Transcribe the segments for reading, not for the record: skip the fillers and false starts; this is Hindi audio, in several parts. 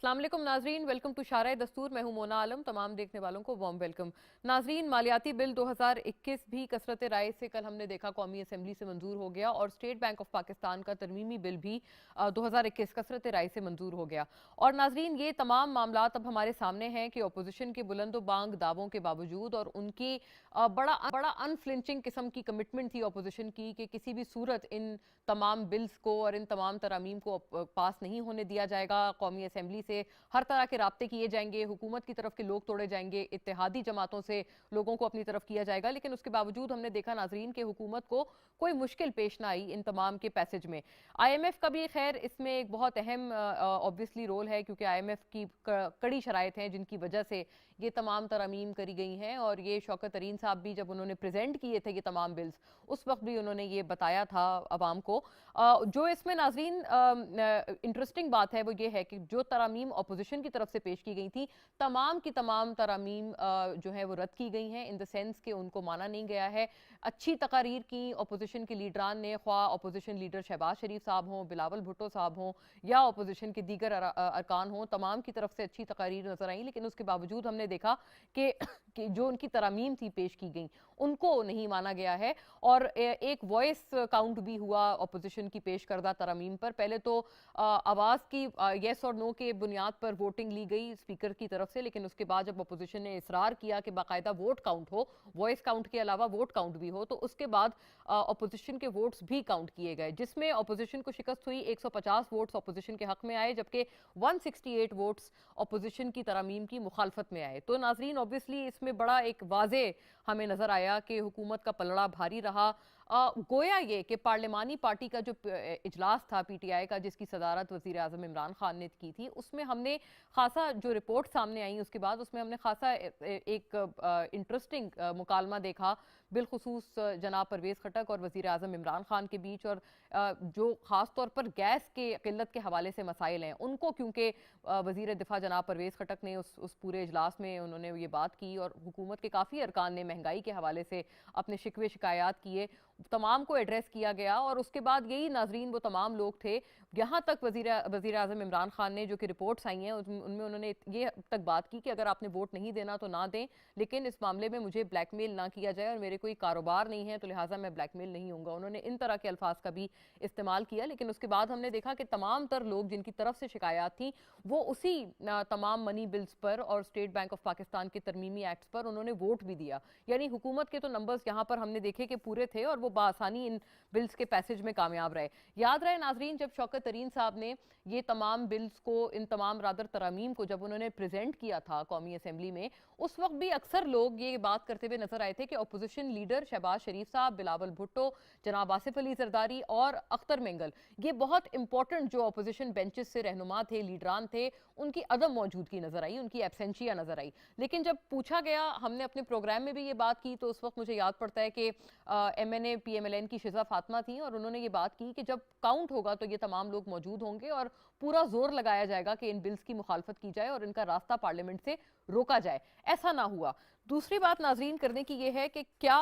अस्सलाम वालेकुम नाजरीन, वेलकम टू शारा दस्तूर। मैं हूं मोना आलम। तमाम देखने वालों को वार्म वेलकम। नाजरीन, मालियाती बिल 2021 भी कसरत राय से कल हमने देखा कौमी असम्बली से मंजूर हो गया और स्टेट बैंक ऑफ पाकिस्तान का तरमीमी बिल भी 2021 कसरत राय से मंजूर हो गया। और नाजरीन, ये तमाम मामला अब हमारे सामने हैं कि अपोजिशन के बुलंदो बांग दावों के बावजूद और उनकी बड़ा बड़ा अनफ्लिंचिंग किस्म की कमिटमेंट थी अपोजिशन की कि किसी भी सूरत इन तमाम बिल्स को और इन तमाम तरामीम को पास नहीं होने दिया जाएगा। कौमी असम्बली से हर तरह के राब्ते किए जाएंगे, हुकूमत की तरफ के लोग तोड़े जाएंगे, इत्तेहादी जमातों से लोगों को अपनी तरफ किया जाएगा। लेकिन उसके बावजूद हमने देखा नाजरीन कि हुकूमत को कोई मुश्किल पेश ना आई इन तमाम के पैसेज में। IMF का भी खैर इसमें एक बहुत अहम ऑब्वियसली रोल है, क्योंकि IMF की कड़ी शराइत हैं जिनकी वजह से ये तमाम तरमीम करी गई हैं। और ये शौकत तरीन साहब भी जब उन्होंने प्रेजेंट किए थे ये तमाम बिल्स, उस वक्त भी उन्होंने ये बताया था अवाम को। जो इसमें नाजरीन इंटरेस्टिंग बात है वो ये है कि जो तरामीम अपोजिशन की तरफ से पेश की गई थी, तमाम की तमाम तरामीम जो है वो रद्द की गई हैं, इन द सेंस कि उनको माना नहीं गया है। अच्छी तकारीर की अपोजिशन के लीडरान ने, ख्वाह अपोजिशन लीडर शहबाज शरीफ साहब हों, बिलावल भुट्टो साहब हों या अपोजिशन के दीगर अरकान हों, तमाम की तरफ से अच्छी तकारीर नजर आई। लेकिन उसके बावजूद हमने देखा कि जो उनकी तरामीम थी पेश की गई उनको नहीं माना गया है। और एक वॉइस काउंट भी हुआ अपोजिशन की पेश करदा तरामीम पर। पहले तो आवाज़ की येस और नो के बुनियाद पर वोटिंग ली गई स्पीकर की तरफ से, लेकिन उसके बाद जब अपोजिशन ने इसरार किया कि बाकायदा वोट काउंट हो, वॉइस काउंट के अलावा वोट काउंट भी हो, तो उसके बाद अपोजिशन के वोट्स भी काउंट किए गए, जिसमें अपोजिशन को शिकस्त हुई। 150 वोट्स अपोजिशन के हक में आए, जबकि 168 वोट्स अपोजिशन की तरामीम की मुखालफत में आए। तो नाजरीन, ऑब्वियसली इसमें बड़ा एक वाजे हमें नजर आया कि हुकूमत का पलड़ा भारी रहा। गोया ये कि पार्लिमानी पार्टी का जो इजलास था PTI का, जिसकी सदारत वज़ीर आज़म इमरान खान ने की थी, उसमें हमने खासा जो रिपोर्ट सामने आई उसके बाद उसमें हमने खासा एक इंटरेस्टिंग मुकालमा देखा, बिलखुसूस जनाब परवेज़ खटक और वज़ीर आज़म इमरान खान के बीच। और जो ख़ास तौर पर गैस के किल्लत के हवाले से मसाइल हैं उनको, क्योंकि वज़ीर दिफा जनाब परवेज़ खटक ने उस पूरे इजलास में उन्होंने ये बात की और हुकूमत के काफ़ी अरकान ने महंगाई के हवाले से अपने शिकवे शिकायत किए, तमाम को एड्रेस किया गया। और उसके बाद यही नाजरीन वो तमाम लोग थे, यहाँ तक वज़ीर आज़म इमरान खान ने जो कि रिपोर्ट्स आई हैं उनमें उन्होंने ये तक बात की कि अगर आपने वोट नहीं देना तो ना दें, लेकिन इस मामले में मुझे ब्लैकमेल ना किया जाए और मेरे कोई कारोबार नहीं है तो लिहाजा मैं ब्लैकमेल नहीं होऊंगा। उन्होंने इन तरह के अल्फाज का भी इस्तेमाल किया। लेकिन उसके बाद हमने देखा कि तमाम तर लोग जिनकी तरफ से शिकायत थी वो उसी तमाम मनी बिल्स पर और स्टेट बैंक ऑफ पाकिस्तान के तरमीमी एक्ट्स पर उन्होंने वोट भी दिया। यानी हुकूमत के तो नंबर्स यहाँ पर हमने देखे कि पूरे थे और वो बासानी इन बिल्स के पैसेज में कामयाब रहे। याद रहे नाजरीन, जब शौकत तरीन साहब ने ये तमाम बिल्स को, इन तमाम रादर तरामीम को जब उन्होंने प्रेजेंट किया था कौमी असम्बली में, उस वक्त भी अक्सर लोग ये बात करते हुए नजर आए थे कि अपोजिशन लीडर शहबाज शरीफ साहब, बिलावल भुट्टो, जनाब आसिफ अली जरदारी और अख्तर मेंगल, ये बहुत इंपॉर्टेंट जो अपोजिशन बेंचेस से रहनुमा थे, लीडरान थे, उनकी अदम मौजूदगी नजर आई, उनकी एब्सेंशिया नजर आई। लेकिन जब पूछा गया, हमने अपने प्रोग्राम में भी ये बात की, तो उस वक्त मुझे याद पड़ता है कि MNA PMLN की शिजा फातिमा थी और उन्होंने ये बात की कि जब काउंट होगा तो ये तमाम लोग मौजूद होंगे और पूरा जोर लगाया जाएगा कि इन बिल्स की मुखालफत की जाए और इनका रास्ता पार्लियामेंट से रोका जाए। ऐसा ना हुआ। दूसरी बात नाजरीन करने की यह है कि क्या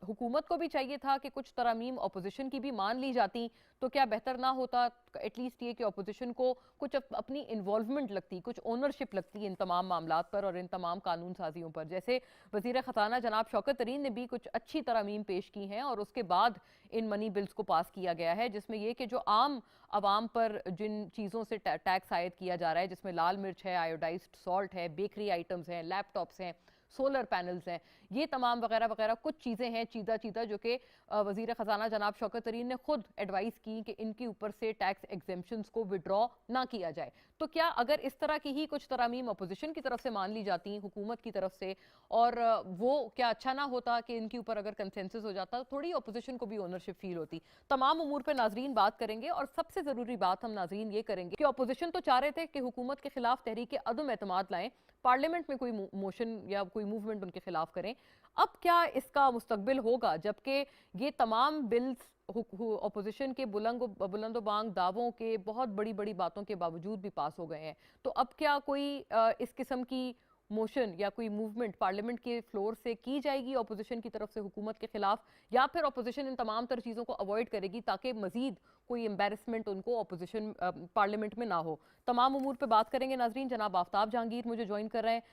हुकूमत को भी चाहिए था कि कुछ तरामीम अपोजिशन की भी मान ली जाती, तो क्या बेहतर ना होता एटलीस्ट ये कि अपोजिशन को कुछ अपनी इन्वॉल्वमेंट लगती, कुछ ओनरशिप लगती इन तमाम मामलात पर और इन तमाम कानून साजियों पर। जैसे वज़ीर ख़जाना जनाब शौकत तरीन ने भी कुछ अच्छी तरामीम पेश की हैं और उसके बाद इन मनी बिल्स को पास किया गया है, जिसमें यह कि जो आम आवाम पर जिन चीज़ों से टैक्स आयद किया जा रहा है, जिसमें लाल मिर्च है, आयोडाइज्ड सॉल्ट है, बेकरी आइटम्स हैं, लैपटॉप्स हैं, सोलर पैनल्स हैं, ये तमाम वगैरह वगैरह कुछ चीज़ें हैं चीदा चीदा जो कि वज़ीर ख़जाना जनाब शौकत तरीन ने खुद एडवाइस की कि इनके ऊपर से टैक्स एग्जेम्पशंस को विड्रॉ ना किया जाए। तो क्या अगर इस तरह की ही कुछ तरामीम अपोजिशन की तरफ से मान ली जाती हुकूमत की तरफ से, और वो क्या अच्छा ना होता कि इनके ऊपर अगर कंसेंसस हो जाता, तो थोड़ी अपोजिशन को भी ओनरशिप फील होती। तमाम उमूर पर नाजरीन बात करेंगे और सबसे ज़रूरी बात हम नाजरीन ये करेंगे कि अपोजिशन तो चाह रहे थे कि हुकूमत के खिलाफ तहरीक अदम एतमाद लाएं, पार्लियामेंट में कोई मोशन या कोई मूवमेंट उनके खिलाफ करें। अब क्या इसका मुस्तकबिल होगा, जबकि ये तमाम बिल्स अपोजिशन के बुलंदोबांग दावों के बहुत बड़ी बड़ी बातों के बावजूद भी पास हो गए हैं। तो अब क्या कोई इस किस्म की मोशन या कोई मूवमेंट पार्लियामेंट के फ्लोर से की जाएगी ऑपोजिशन की तरफ से हुकूमत के खिलाफ, या फिर ऑपोजिशन इन तमाम तर चीज़ों को अवॉइड करेगी ताकि मजीद कोई एम्बेरसमेंट उनको ऑपोजिशन पार्लियामेंट में ना हो? तमाम उमूर पे बात करेंगे नाजरीन। जनाब आफ्ताब जहांगीर मुझे ज्वाइन कर रहे हैं,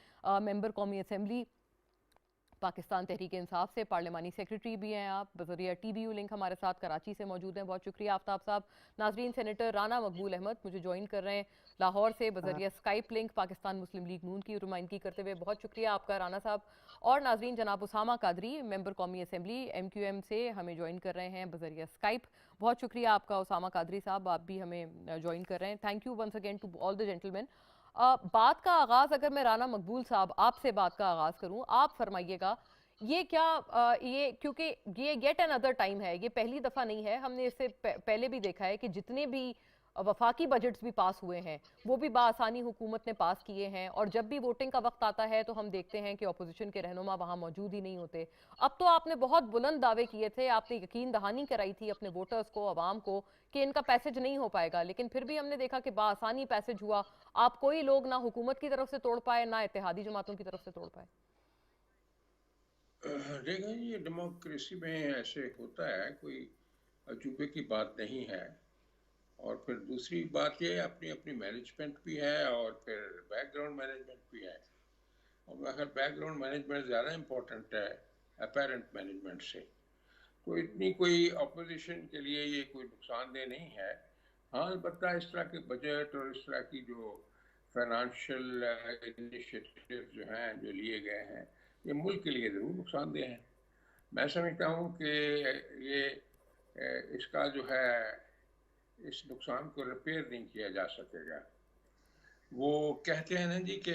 मेंबर कौमी असम्बली पाकिस्तान तहरीक इंसाफ से, पार्लियामानी सेक्रेटरी भी हैं आप, बजरिया TBU लिंक हमारे साथ कराची से मौजूद हैं, बहुत शुक्रिया आफ्ताब साहब। नाजरीन सेनेटर राना मकबूल अहमद मुझे ज्वाइन कर रहे हैं लाहौर से, बजरिया स्काइप लिंक पाकिस्तान मुस्लिम लीग नून की नुमाइंदगी करते हुए, बहुत शुक्रिया आपका राना साहब। और नाजरीन जनाब उसामा कादरी मेंबर कौमी असम्बली MQM से हमें ज्वाइन कर रहे हैं बजरिया स्काइप, बहुत शुक्रिया आपका उसामा कादरी साहब, आप भी हमें ज्वाइन कर रहे हैं। Thank you once again to all the gentleman. बात का आगाज अगर मैं राना मकबूल साहब आपसे बात का आगाज करूं, आप फरमाइएगा ये क्या ये क्योंकि ये येट अनदर टाइम है, ये पहली दफा नहीं है, हमने इससे पहले भी देखा है कि जितने भी वफाकी बजट्स भी पास हुए हैं वो भी बासानी हुकूमत ने पास किए हैं, और जब भी वोटिंग का वक्त आता है तो हम देखते हैं कि अपोजिशन के रहनुमा वहां मौजूद ही नहीं होते। अब तो आपने बहुत बुलंद दावे किए थे, आपने यकीन दहानी कराई थी अपने वोटर्स को, अवाम को, कि इनका पैसेज नहीं हो पाएगा, लेकिन फिर भी हमने देखा कि बासानी पैसेज हुआ। आप कोई लोग ना हुकूमत की तरफ से तोड़ पाए ना इत्तेहादी जमातों की तरफ से तोड़ पाए। देखिए, ये डेमोक्रेसी में ऐसे होता है, कोई अजूबे की बात नहीं है। और फिर दूसरी बात ये अपनी अपनी मैनेजमेंट भी है और फिर बैकग्राउंड मैनेजमेंट भी है। और अगर बैकग्राउंड मैनेजमेंट ज़्यादा इम्पोर्टेंट है अपेरेंट मैनेजमेंट से, तो इतनी कोई अपोजिशन के लिए ये कोई नुकसानदेह नहीं है। हाँ, अलबत्ता इस तरह के बजट और इस तरह की जो फाइनेंशियल इनिशिएटिव जो हैं जो लिए गए हैं, ये मुल्क के लिए ज़रूर नुकसानदेह है। मैं समझता हूँ कि ये इसका जो है इस नुकसान को रिपेयर नहीं किया जा सकेगा। वो कहते हैं ना जी कि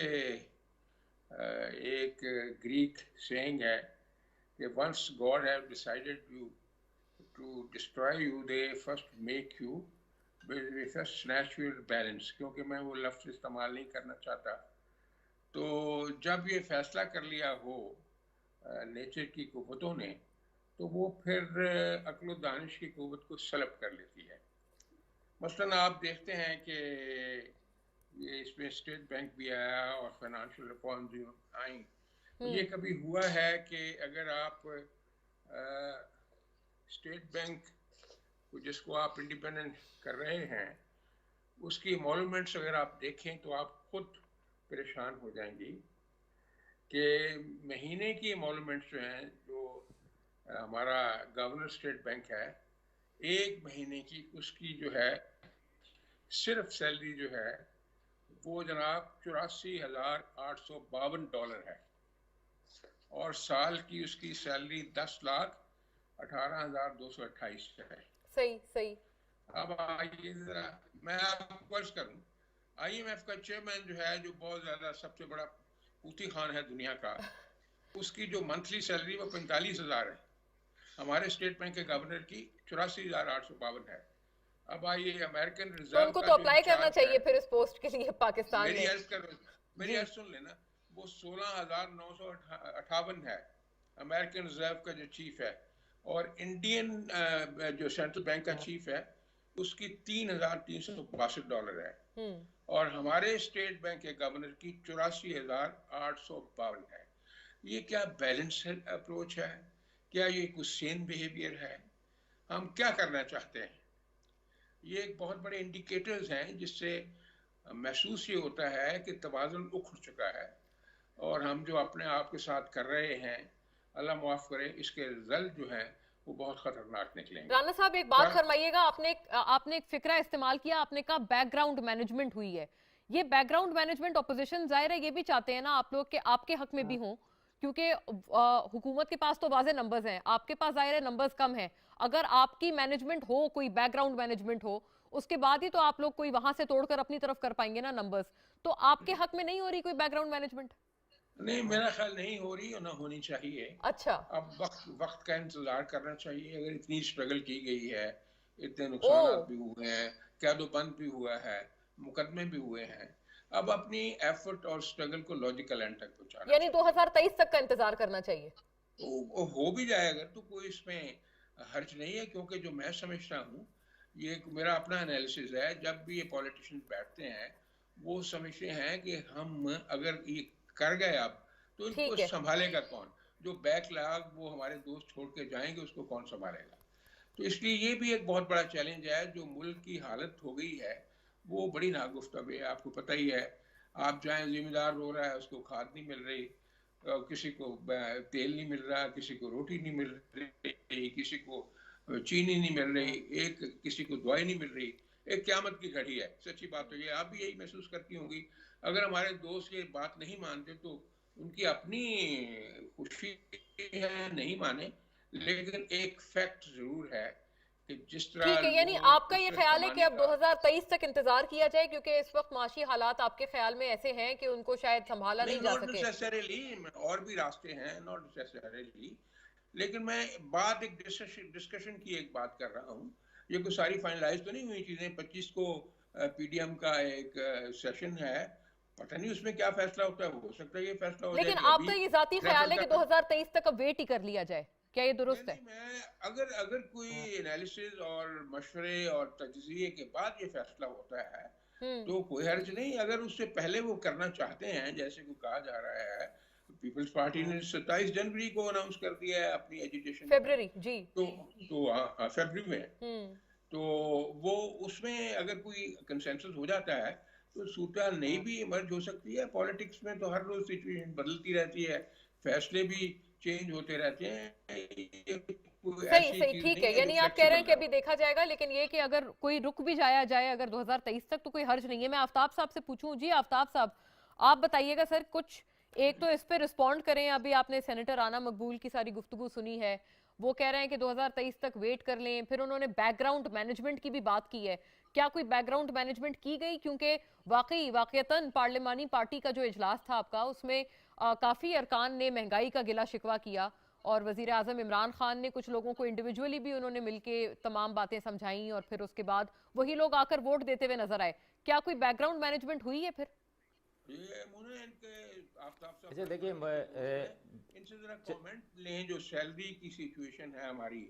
एक ग्रीक सेइंग है कि once god have decided you to destroy you, they first make you first snatch your balance, क्योंकि मैं वो लफ्ज़ इस्तेमाल नहीं करना चाहता। तो जब ये फैसला कर लिया हो नेचर की कुव्वतों ने, तो वो फिर अक्ल दानिश की कुव्वत को सलब कर लेती है। मसलन आप देखते हैं कि ये इसमें स्टेट बैंक भी आया और फाइनेंशियल रिफॉर्म भी आई। तो ये कभी हुआ है कि अगर आप स्टेट बैंक को, जिसको आप इंडिपेंडेंट कर रहे हैं, उसकी इमोलमेंट्स अगर आप देखें तो आप खुद परेशान हो जाएंगी कि महीने की इमोलमेंट्स जो हैं, जो हमारा गवर्नर स्टेट बैंक है, एक महीने की उसकी जो है सिर्फ सैलरी जो है वो जनाब $84,852 है, और साल की उसकी सैलरी 10,18,228 है। सही सही। अब आइए जरा मैं आपको अर्ज करूं, IMF का चेयरमैन जो है, जो बहुत ज्यादा सबसे बड़ा पूती खान है दुनिया का, उसकी जो मंथली सैलरी वो 45,000 है। हमारे स्टेट बैंक के गवर्नर की 84,852 है। अब आइए अमेरिकन तो रिजर्व उनको का तो जो अप्लाई करना चाहिए है, फिर इस पोस्ट के लिए पाकिस्तान मेरी में। अर्ज कर मेरी अर्ज सुन लेना, वो 16,958 है अमेरिकन रिजर्व का जो चीफ है, और इंडियन जो सेंट्रल बैंक का चीफ है उसकी $3,362 है, और हमारे स्टेट बैंक के गवर्नर की 84,852 है। ये क्या बैलेंस अप्रोच है? क्या ये कुछ सेन बिहेवियर है? हम क्या करना चाहते हैं? ये एक बहुत बड़े इंडिकेटर्स हैं जिससे महसूस ये होता है कि तवाज़ुन उखड़ चुका है, और हम जो अपने आप के साथ कर रहे हैं, अल्लाह माफ़ करे, इसके रिजल्ट जो हैं वो बहुत खतरनाक निकलेंगे। राना साहब एक बात फरमाइएगा, आपने एक फिक्रा इस्तेमाल किया, आपने कहा बैकग्राउंड मैनेजमेंट हुई है। ये बैकग्राउंड मैनेजमेंट ऑपोजिशन जाहिर है ये भी चाहते हैं ना आप लोग के आपके हक में भी हो, क्योंकि हुकूमत के पास तो वाज़े नंबर्स हैं, आपके पास जाहिर है नंबर्स कम हैं। अगर आपकी मैनेजमेंट हो, कोई बैकग्राउंड मैनेजमेंट हो, उसके बाद ही तो आप लोग कोई वहां से तोड़कर अपनी तरफ कर पाएंगे ना नंबर्स। तो आपके हक में नहीं हो रही कोई बैकग्राउंड मैनेजमेंट? नहीं, मेरा ख्याल नहीं हो रही और ना होनी चाहिए। अच्छा, अब वक्त का इंतजार करना चाहिए। अगर इतनी स्ट्रगल की गई है, इतने नुकसान भी हुए हैं, क़यादोबंद भी हुआ है, मुकदमे भी हुए हैं, अब अपनी एफर्ट और स्ट्रगल को लॉजिकल एंड तक पहुंचाना, यानी 2023 तक का इंतजार करना चाहिए। तो हो भी जाएगा तो कोई इसमें हर्ज नहीं है, क्योंकि जो मैं समझता हूँ, ये मेरा अपना एनालिसिस है, जब भी ये पॉलिटिशियन बैठते हैं वो समझते हैं कि हम अगर ये कर गए अब, तो इनको ठीक है। संभालेगा कौन? जो बैकलॉग वो हमारे दोस्त छोड़ के जाएंगे, उसको कौन संभालेगा? तो इसलिए ये भी एक बहुत बड़ा चैलेंज है। जो मुल्क की हालत हो गई है वो बड़ी नागुफ्तब है, आपको पता ही है। आप जाए, जिम्मेदार रो रहा है, उसको खाद नहीं मिल रही, किसी को तेल नहीं मिल रहा, किसी को रोटी नहीं मिल रही, किसी को चीनी नहीं मिल रही, एक किसी को दवाई नहीं मिल रही। एक क्यामत की घड़ी है, सच्ची बात तो ये, आप भी यही महसूस करती होंगी। अगर हमारे दोस्त ये बात नहीं मानते तो उनकी अपनी खुशी है, नहीं माने, लेकिन एक फैक्ट जरूर है कि जिस तरह ठीक है, यानी लोगों आपका को ये फिर ख्याल है कि कमाने अब का। 2023 तक इंतजार किया जाए, क्योंकि इस वक्त माशी हालात आपके ख्याल में ऐसे हैं कि उनको शायद संभाला नहीं, नहीं जा नॉट सके। नेसेसरीली, और भी रास्ते हैं, नॉट नेसेसरीली। लेकिन मैं बात एक डिस्कशन की एक बात कर रहा हूँ। ये कोई सारी फाइनलाइज तो नहीं हुई चीजें। 25 को पीडीएम का एक सेशन है, पता नहीं उसमें क्या फैसला होता है। हो सकता है ये फैसला हो जाए लेकिन कि अभी आपका ये जाती ख्याल रेफर है कि कर। 2023 तक अब वेट ही कर लिया जाए, क्या ये नहीं दुरुस्त है? नहीं, मैं अगर अगर कोई एनालिसिस और मशवरे और तजज़िये के बाद ये फैसला होता है हम्म। तो कोई हर्ज नहीं। अगर उससे पहले वो करना चाहते हैं, जैसे को कहा जा रहा है, पीपल्स पार्टी ने 27 जनवरी को अनाउंस कर दिया है अपनी एजुकेशन प्लान। फेब्रुअरी जी। तो हाँ, फरवरी में। हम्म। तो वो, उसमें अगर कोई कंसेंसस हो जाता है तो सूरत नई भी इमर्ज हो सकती है। पॉलिटिक्स में तो हर रोज सिचुएशन बदलती रहती है, फैसले भी चेंज होते रहते हैं। ये कोई सही ऐसी सही, चीज ठीक नहीं है, है जो यानी आप कह रहे हैं फ्लेक्सिबल कि ना अभी हो। देखा जाएगा, लेकिन ये कि अगर कोई रुक भी जाया जाए अगर 2023 तक, तो कोई हर्ज नहीं है। मैं आफ्ताब साहब से पूछूं, जी आफ्ताब साहब, आप बताइएगा सर कुछ, एक तो इस पे रिस्पॉन्ड करें। अभी आपने सेनेटर राना मकबूल की सारी गुफ्तगू सुनी है, वो कह रहे हैं कि 2023 तक वेट कर लें। फिर उन्होंने बैकग्राउंड मैनेजमेंट की भी बात की है, क्या कोई बैकग्राउंड मैनेजमेंट की गई? क्योंकि वाकईतन पार्लिमानी पार्टी का जो इजलास था आपका, उसमें काफी अरकान ने महंगाई का गिला शिकवा किया, और वजीर आजम इमरान खान ने कुछ लोगों को इंडिविजुअली भी उन्होंने मिलके तमाम बातें समझाई, और फिर उसके बाद वही लोग आकर वोट देते हुए नजर आए। क्या कोई बैकग्राउंड मैनेजमेंट हुई है फिर? ये मुने इनके आफ्ताब साहब अच्छा देखिए, पार्लियामेंट के दोस्त हैं, इनसे जरा कमेंट लें। जो सैलरी की सिचुएशन है हमारी,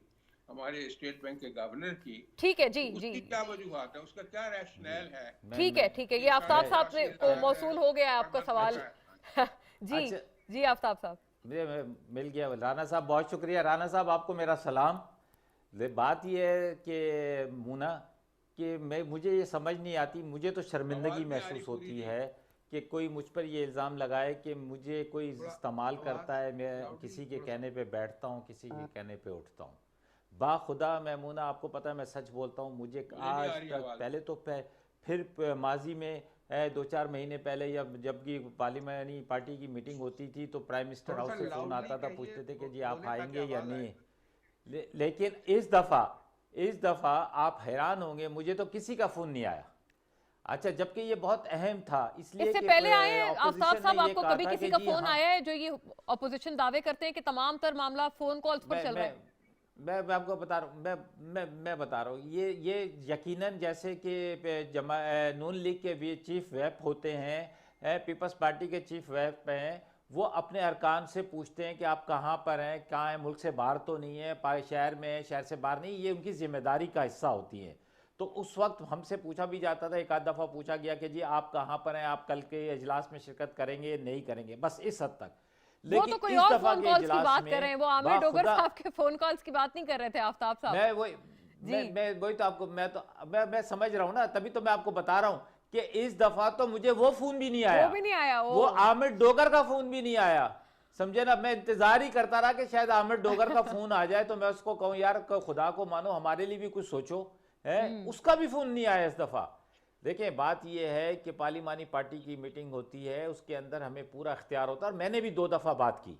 हमारे स्टेट बैंक के गवर्नर की, ठीक है जी तो जी। उसकी क्या वजूहत है, उसका क्या रैशनल है ठीक है ठीक है, कि ये आफ्ताब साहब ने को 85,000 मौसूल हो गया पर आपका मंथ सवाल। मिलता है। जी। अच्छा, जी आफ्ताब साहब। मुझे मिल गया। राना साहब बहुत शुक्रिया। राना साहब आपको मेरा सलाम। बात यह है कि मुना, कि मुझे ये समझ नहीं आती, मुझे तो शर्मिंदगी आवाज नहीं आ रही महसूस पूरी होती जी। है कि कोई मुझ पर ये इल्ज़ाम लगाए कि मुझे कोई इस्तेमाल करता है। मैं किसी के कहने पे बैठता हूँ, किसी के कहने पे उठता हूँ। बाखुदा मैमूना, आपको पता है मैं सच बोलता हूँ। मुझे मुझे नहीं आज आ रही तक, आवाज। पहले तो फिर माजी में 2-4 महीने पहले, या जबकि पार्लियामानी पार्टी की मीटिंग होती थी तो प्राइम मिनिस्टर हाउस से फ़ोन आता था, पूछते थे कि जी आप आएंगे या नहीं। लेकिन इस दफ़ा आप हैरान होंगे, मुझे तो किसी का फ़ोन नहीं आया। अच्छा, जबकि ये बहुत अहम था, इसलिए इससे कि पहले आए हैं आफ्ताब ऑपोजिशन साहब, ने ये आपको कहा कभी था किसी कि का जी फोन हाँ। आया है? जो ये अपोजिशन दावे करते हैं कि तमाम तर मामला फोन कॉल्स पर मैं चल रहा मैं है। मैं आपको बता रहा हूँ, मैं बता रहा हूँ, ये यकीनन जैसे कि नून लीग के भी चीफ व्हिप होते हैं, पीपल्स पार्टी के चीफ व्हिप हैं, वो अपने अरकान से पूछते हैं कि आप कहाँ पर हैं, कहाँ हैं, मुल्क से बाहर तो नहीं है, शहर में है, शहर से बाहर नहीं। ये उनकी जिम्मेदारी का हिस्सा होती है। तो उस वक्त हमसे पूछा भी जाता था, एक आध दफ़ा पूछा गया कि जी आप कहाँ पर हैं, आप कल के इजलास में शिरकत करेंगे नहीं करेंगे, बस इस हद तक। वो तो लेकिन कोई इस और दफ़ा फोन के कॉल्स की इजलास बात कर रहे हैं, में वो आमिर डोगर बाखुदा, साहब के फोन कॉल्स की बात नहीं कर रहे थे आफ्ताब साहब। मैं वही जी। मैं वही तो आपको, मैं समझ रहा हूँ ना, तभी तो मैं आपको बता रहा हूँ कि इस दफा तो मुझे वो फोन भी नहीं आया, वो भी नहीं आया। वो आमिर डोगर का फोन भी नहीं आया। समझे ना, मैं इंतजार ही करता रहा कि शायद आमिर डोगर का फोन आ जाए तो मैं उसको कहूँ यार खुदा को मानो, हमारे लिए भी कुछ सोचो, है। उसका भी फोन नहीं आया इस दफा। देखिए बात यह है कि पार्लिमानी पार्टी की मीटिंग होती है, उसके अंदर हमें पूरा इख्तियार होता है, और मैंने भी 2 दफा बात की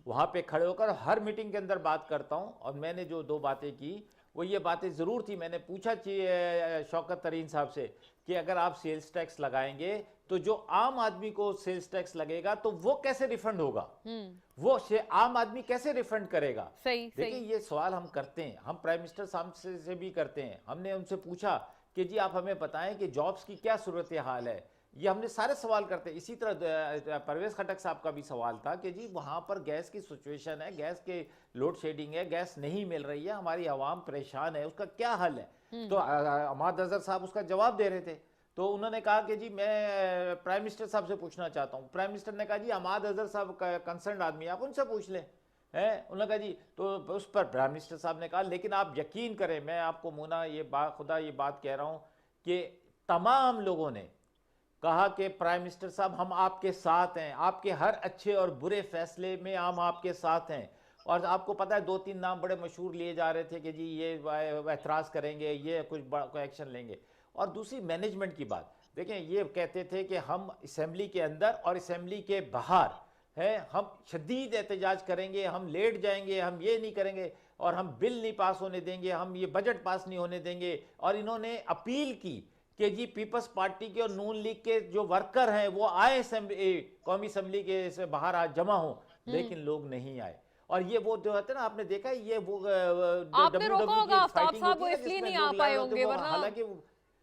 वहां पे खड़े होकर, हर मीटिंग के अंदर बात करता हूं। और मैंने जो 2 बातें की वो ये बातें ज़रूर थी। मैंने पूछा शौकत तरीन साहब से कि अगर आप सेल्स टैक्स लगाएंगे तो जो आम आदमी को सेल्स टैक्स लगेगा तो वो कैसे रिफंड होगा, वो आम आदमी कैसे रिफंड करेगा। सही देखिए ये सवाल हम करते हैं, हम प्राइम मिनिस्टर साहब से भी करते हैं। हमने उनसे पूछा कि जी आप हमें बताएं कि जॉब्स की क्या सूरत हाल है। ये हमने सारे सवाल करते हैं। इसी तरह परवेज खटक साहब का भी सवाल था कि जी वहाँ पर गैस की सिचुएशन है, गैस के लोड शेडिंग है, गैस नहीं मिल रही है, हमारी आवाम परेशान है, उसका क्या हल है। तो अहमद अजहर साहब उसका जवाब दे रहे थे। तो उन्होंने कहा कि जी मैं प्राइम मिनिस्टर साहब से पूछना चाहता हूँ। प्राइम मिनिस्टर ने कहा जी हमाद अजहर साहब कंसर्न आदमी है, आप उनसे पूछ लें। है उन्होंने कहा जी, तो उस पर प्राइम मिनिस्टर साहब ने कहा लेकिन आप यकीन करें, मैं आपको मुना ये बात खुदा ये बात कह रहा हूँ कि तमाम लोगों ने कहा कि प्राइम मिनिस्टर साहब हम आपके साथ हैं, आपके हर अच्छे और बुरे फैसले में हम आपके साथ हैं। और आपको पता है 2-3 नाम बड़े मशहूर लिए जा रहे थे कि जी ये एतराज़ करेंगे, ये कोई एक्शन लेंगे। और दूसरी मैनेजमेंट की बात देखें, ये कहते थे कि हम असम्बली के अंदर और असम्बली के बाहर है हम शदीद एहतजाज करेंगे, हम लेट जाएंगे, हम ये नहीं करेंगे और हम बिल नहीं पास होने देंगे, हम ये बजट पास नहीं होने देंगे। और इन्होंने अपील की कि जी पीपल्स पार्टी के और नून लीग के जो वर्कर हैं वो आए कौमी असम्बली के से बाहर आज जमा हो, लेकिन लोग नहीं आए। और ये वो जो होता है ना, आपने देखा ये वो आपने रोका होगा आफ्ताब साहब, वो इसलिए नहीं आ पाए होंगे, वरना हालांकि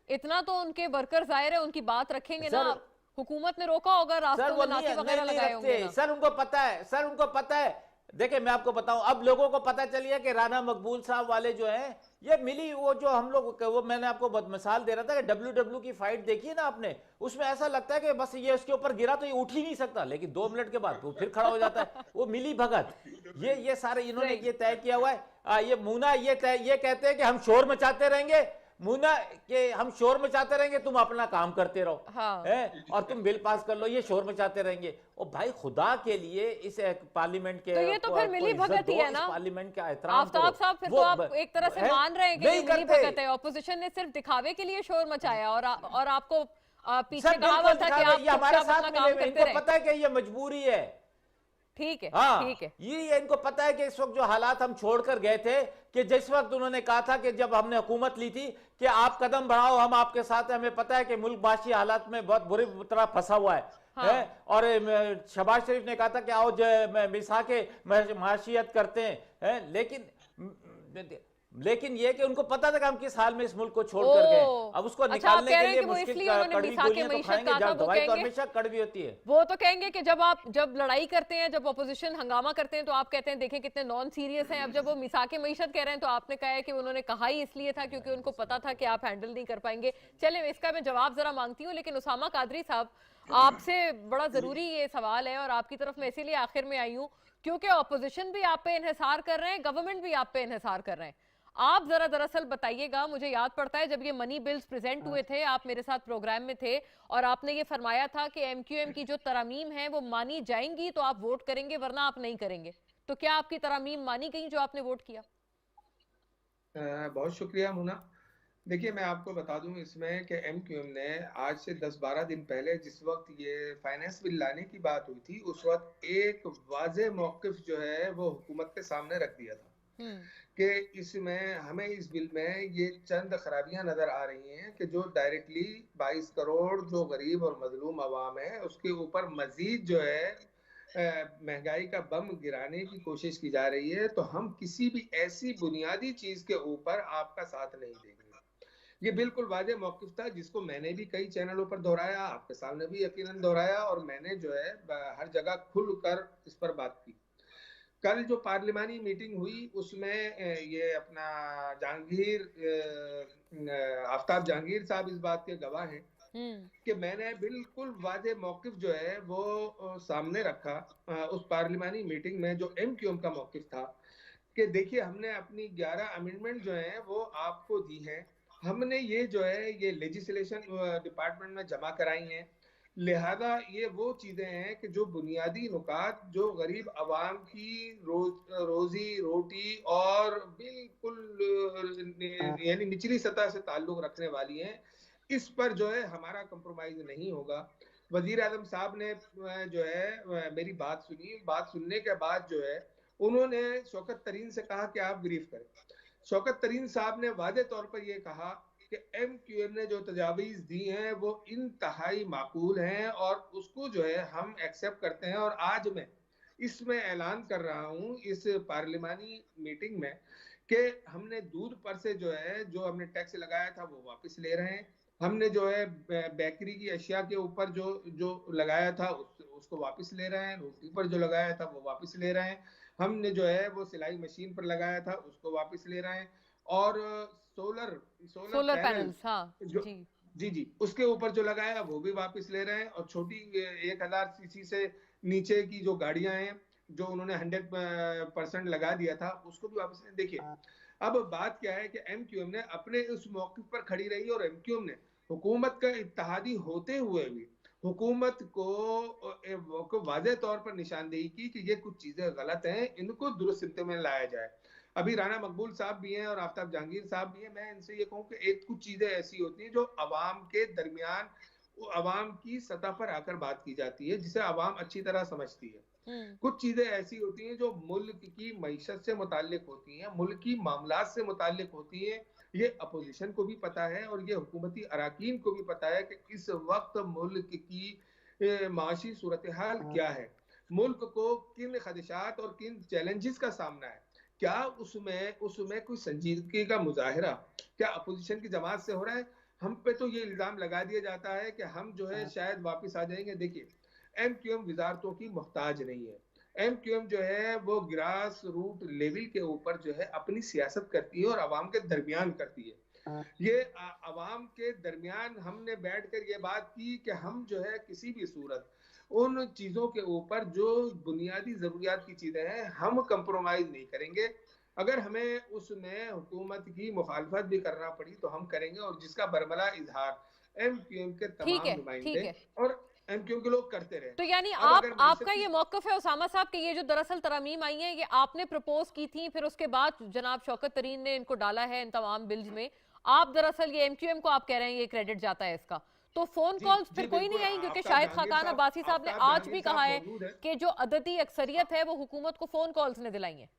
इतना तो उनके वर्कर जाहिर है उनकी बात रखेंगे ना। सर, हुकूमत ने रोका होगा, सर रास्तों वो में नाके वगैरह नहीं लगाए होंगे रखते ना। सर, उनको पता है, सर उनको पता है। देखिए मैं आपको बताऊं, अब लोगों को पता चल गया कि राना मकबूल साहब वाले जो हैं ये मिली, वो जो हम लोग वो मैंने आपको मिसाल दे रहा था कि डब्ल्यू की फाइट देखी है ना आपने, उसमें ऐसा लगता है कि बस ये उसके ऊपर गिरा तो ये उठ ही नहीं सकता, लेकिन 2 मिनट के बाद वो फिर खड़ा हो जाता है। वो मिली भगत, ये सारे इन्होंने ये तय किया हुआ है। ये मुना ये कहते हैं कि हम शोर मचाते रहेंगे, मुना के हम शोर मचाते रहेंगे, तुम अपना काम करते रहो। हाँ। है और तुम बिल पास कर लो, ये शोर मचाते रहेंगे। और भाई खुदा के लिए इस पार्लियामेंट के तो ये तो फिर मिली भगत ही है ना, पार्लियामेंट का एहतराम आफ्ताब करो। साहब। फिर वो तो आप एक तरह से मान रहे हैं कि ये मिली भगत है। ऑपोजिशन ने सिर्फ दिखावे के लिए शोर मचाया और आपको पीछे कहा हुआ था कि आप ये हमारे चुपचाप साथ अपना काम करते इनको रहे। पता है कि ये मजबूरी है। ठीक है, हाँ, ठीक है। ये इनको पता है कि इस वक्त जो हालात हम छोड़कर गए थे, कि जिस वक्त उन्होंने कहा था कि जब हमने हुकूमत ली थी कि आप कदम बढ़ाओ, हम आपके साथ हैं, हमें पता है कि मुल्क माशी हालात में बहुत बुरी तरह फंसा हुआ है। हाँ। है और शहबाज शरीफ ने कहा था कि आओ मिसा के माशियत करते हैं। लेकिन ये कि उनको पता था कि हम किस हाल में इस मुल्क को छोड़ कर गए। अब उसको निकालने के लिए मुश्किल कड़वी गोलियां तो खाएंगे, दवाई तो हमेशा कड़वी होती है। वो तो कहेंगे कि जब लड़ाई करते हैं, जब ऑपोजिशन हंगामा करते हैं, तो आप कहते हैं देखें कितने नॉन सीरियस हैं। अब जब वो मिसाके मईशत कह रहे हैं तो आपने कहा है कि उन्होंने कहा ही इसलिए था क्योंकि उनको पता था कि आप हैंडल नहीं कर पाएंगे। चले इसका मैं जवाब जरा मांगती हूँ, लेकिन उसामा कादरी साहब आपसे बड़ा जरूरी ये सवाल है और आपकी तरफ मैं इसीलिए आखिर में आई हूँ क्योंकि ऑपोजिशन भी आप पे इन्हिसार कर रहे हैं, गवर्नमेंट भी आप पे इन्हिसार कर रहे हैं। आप जरा दरअसल बताइएगा, मुझे याद पड़ता है जब ये मनी बिल्स प्रेजेंट हुए थे, आप मेरे साथ प्रोग्राम में थे और आपने ये फरमाया था कि एमक्यूएम की जो तरमीम है वो मानी जाएंगी तो आप वोट करेंगे, वरना आप नहीं करेंगे। तो क्या आपकी तरमीम मानी गई जो आपने वोट किया? बहुत शुक्रिया मुना। देखिए मैं आपको बता दूं इसमें कि एमक्यूएम ने आज से 10-12 दिन पहले जिस वक्त ये फाइनेंस बिल लाने की बात हुई थी, उस वक्त एक वाज़ेह मौक़िफ़ जो है वो हुकूमत के सामने रख दिया था कि इसमें हमें इस बिल में ये चंद खराबियां नजर आ रही हैं कि जो डायरेक्टली 22 करोड़ जो गरीब और मजलूम अवाम है उसके ऊपर मजीद जो है महंगाई का बम गिराने की कोशिश की जा रही है। तो हम किसी भी ऐसी बुनियादी चीज के ऊपर आपका साथ नहीं देंगे। ये बिल्कुल वाज़ेह मौक़िफ़ था जिसको मैंने भी कई चैनलों पर दोहराया, आपके सामने भी यकीनन दोहराया और मैंने जो है हर जगह खुलकर इस पर बात की। कल जो पार्लिमानी मीटिंग हुई उसमें ये अपना आफ्ताब जहांगीर साहब इस बात के गवाह हैं कि मैंने बिल्कुल वाज़ेह मौक़िफ़ जो है वो सामने रखा उस पार्लिमानी मीटिंग में जो एमक्यूएम का मौक़िफ़ था कि देखिए हमने अपनी 11 अमेंडमेंट जो हैं वो आपको दी हैं, हमने ये जो है ये लेजिस्लेशन डिपार्टमेंट में जमा कराई हैं, लिहाजा ये वो चीजें हैं कि जो बुनियादी नुकात जो गरीब आवाम की रोजी रोटी और बिल्कुल यानी निचली सतह से ताल्लुक रखने वाली हैं, इस पर जो है हमारा कंप्रोमाइज नहीं होगा। वजीर आजम साहब ने जो है मेरी बात सुनी, बात सुनने के बाद जो है उन्होंने शौकत तरीन से कहा कि आप ब्रीफ करें। शौकत तरीन साहब ने वादे तौर पर यह कहा कि एमक्यूएम ने जो तजावीज़ दी हैं वो इंतहाई माकूल हैं और उसको जो है हम एक्सेप्ट करते हैं। और आज मैं इसमें ऐलान कर रहा हूँ इस पार्लिमानी मीटिंग में कि हमने दूध पर से जो है जो हमने टैक्स लगाया था वो वापस ले रहे हैं, हमने जो है बेकरी की अशिया के ऊपर जो लगाया था उसको वापस ले रहे हैं, रोटी पर जो लगाया था वो वापस ले रहे हैं, हमने जो है वो सिलाई मशीन पर लगाया था उसको वापस ले रहे हैं और सोलर पैनल्स हाँ, जो जी। जी जी, उसके ऊपर जो लगाया वो भी वापस ले रहे हैं, और छोटी 1000 सीसी से नीचे की जो गाड़ियां हैं, जो उन्होंने 100% लगा दिया था, उसको भी वापस ले। देखिए, अब बात क्या है कि एमक्यूएम ने अपने उस मौक़िफ़ पर खड़ी रही, और एमक्यूएम ने हुकूमत का इत्तेहादी होते हुए भी हुकूमत को वाज़ेह तौर पर निशानदेही की कि ये कुछ चीज़ें गलत हैं, इनको दुरुस्त सिमत में लाया जाए। अभी राना मकबूल साहब भी हैं और आफ्ताब जहांगीर साहब भी हैं। मैं इनसे ये कहूँ कि एक कुछ चीज़ें ऐसी होती हैं जो अवाम के दरमियान, अवाम की सतह पर आकर बात की जाती है, जिसे अवाम अच्छी तरह समझती है। कुछ चीज़ें ऐसी होती हैं जो मुल्क की मईशत से मुताल्लिक होती हैं, मुल्क की मामलात से मुताल्लिक होती हैं। ये अपोज़िशन को भी पता है और ये हुकूमती अराकीन को भी पता है कि इस वक़्त मुल्क की माशी सूरत-ए-हाल क्या है? मुल्क को किन ख़दशात और किन चैलेंजेस का सामना है? क्या उसमें कोई संजीदगी का मुज़ाहिरा क्या अपोज़िशन की जमात से हो रहा है? हम पे तो ये इल्ज़ाम लगा दिया जाता है कि हम जो है शायद वापस आ जाएँगे। देखिए, एमक्यूएम वज़ारतों की मोहताज नहीं है। एमक्यूएम जो है वो ग्रास रूट लेवल के ऊपर जो है अपनी सियासत करती है और अवाम के दरमियान करती है। ये अवाम के दरमियान हमने बैठकर ये बात की कि हम जो है किसी भी सूरत उन चीज़ों के ऊपर जो बुनियादी ज़रूरियात की चीज़ें हैं, हम कंप्रोमाइज़ नहीं करेंगे। अगर हमें उसमें हुकूमत की मुखालफत भी करना पड़ी तो हम करेंगे, और जिसका बरमला इज़हार एमक्यूएम के ठीक तमाम है, ठीक नुमाइंदे है। और एमक्यूएम के लोग करते रहे। तो यानी अब आप अगर आपका मईशत ये की मौक़िफ़ है उसामा साहब कि ये जो दरअसल तरमीम आई हैं, ये आपने प्रपोज़ की थी, फिर उसके बाद जनाब शौकत तरीन ने इनको डाला है इन तमाम बिल्स में। आप दरअसल ये एमक्यूएम को आप कह रहे हैं ये क्रेडिट जाता है इसका। तो फ़ोन जी, कॉल्स जी फिर कोई बिल्कुल। नहीं आई, क्योंकि आफ्ताब शाहिद जहांगीर खाकान साहब अब्बासी साहब ने आफ्ताब आज भी जहांगीर कहा साहब है मौजूद है। कि जो अददी अक्सरियत है वो हुकूमत को फ़ोन कॉल्स ने दिलाई हैं।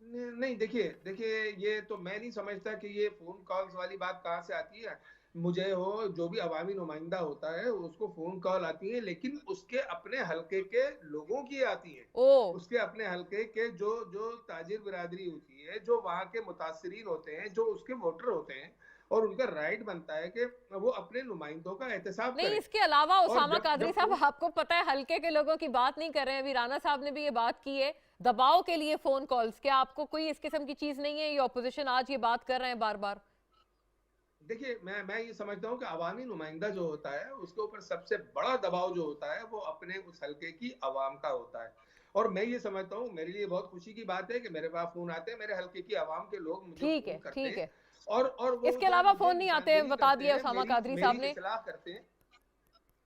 नहीं, देखिए देखिए, ये तो मैं नहीं समझता कि ये फ़ोन कॉल्स वाली बात कहाँ से आती है। मुझे हो जो भी अवामी नुमाइंदा होता है उसको फ़ोन कॉल आती है, लेकिन उसके अपने हलके के लोगों की आती हैं। ओह! उसके अपने हलके के जो जो ताजिर बिरादरी होती है, जो वहाँ के मुतासिरीन होते हैं, जो उसके वोटर होते हैं, और उनका राइट बनता है कि वो अपने नुमाइंदों का एहतसाब नहीं, करें। इसके अलावा और उसामा जब कादरी जब साहब, फ़ोन आपको पता है हल्के के लोगों की बात नहीं कर रहे हैं। अभी राणा साहब ने भी ये बात की है, दबाव के लिए फ़ोन कॉल्स। क्या आपको कोई इस किस्म की चीज़ नहीं है? ये ऑपोज़िशन आज ये बात कर रहे हैं बार-बार। देखिए, मैं ये समझता हूँ कि अवामी नुमाइंदा जो होता है, उसके ऊपर सबसे बड़ा दबाव जो होता है, वो अपने उस हलके की अवाम का होता है। और मैं ये समझता हूँ, मेरे लिए बहुत खुशी की बात है कि मेरे पास फ़ोन आते हैं, मेरे हलके की अवाम के लोग मुझे ठीक फ़ोन है, करते ठीक हैं, है। और वो इसके जो है अलावा मुझे फ़ोन नहीं आते, निशानदेही बता करते दिया हैं, उसामा मेरी कादरी मेरी साहब ने इस्लाह करते हैं।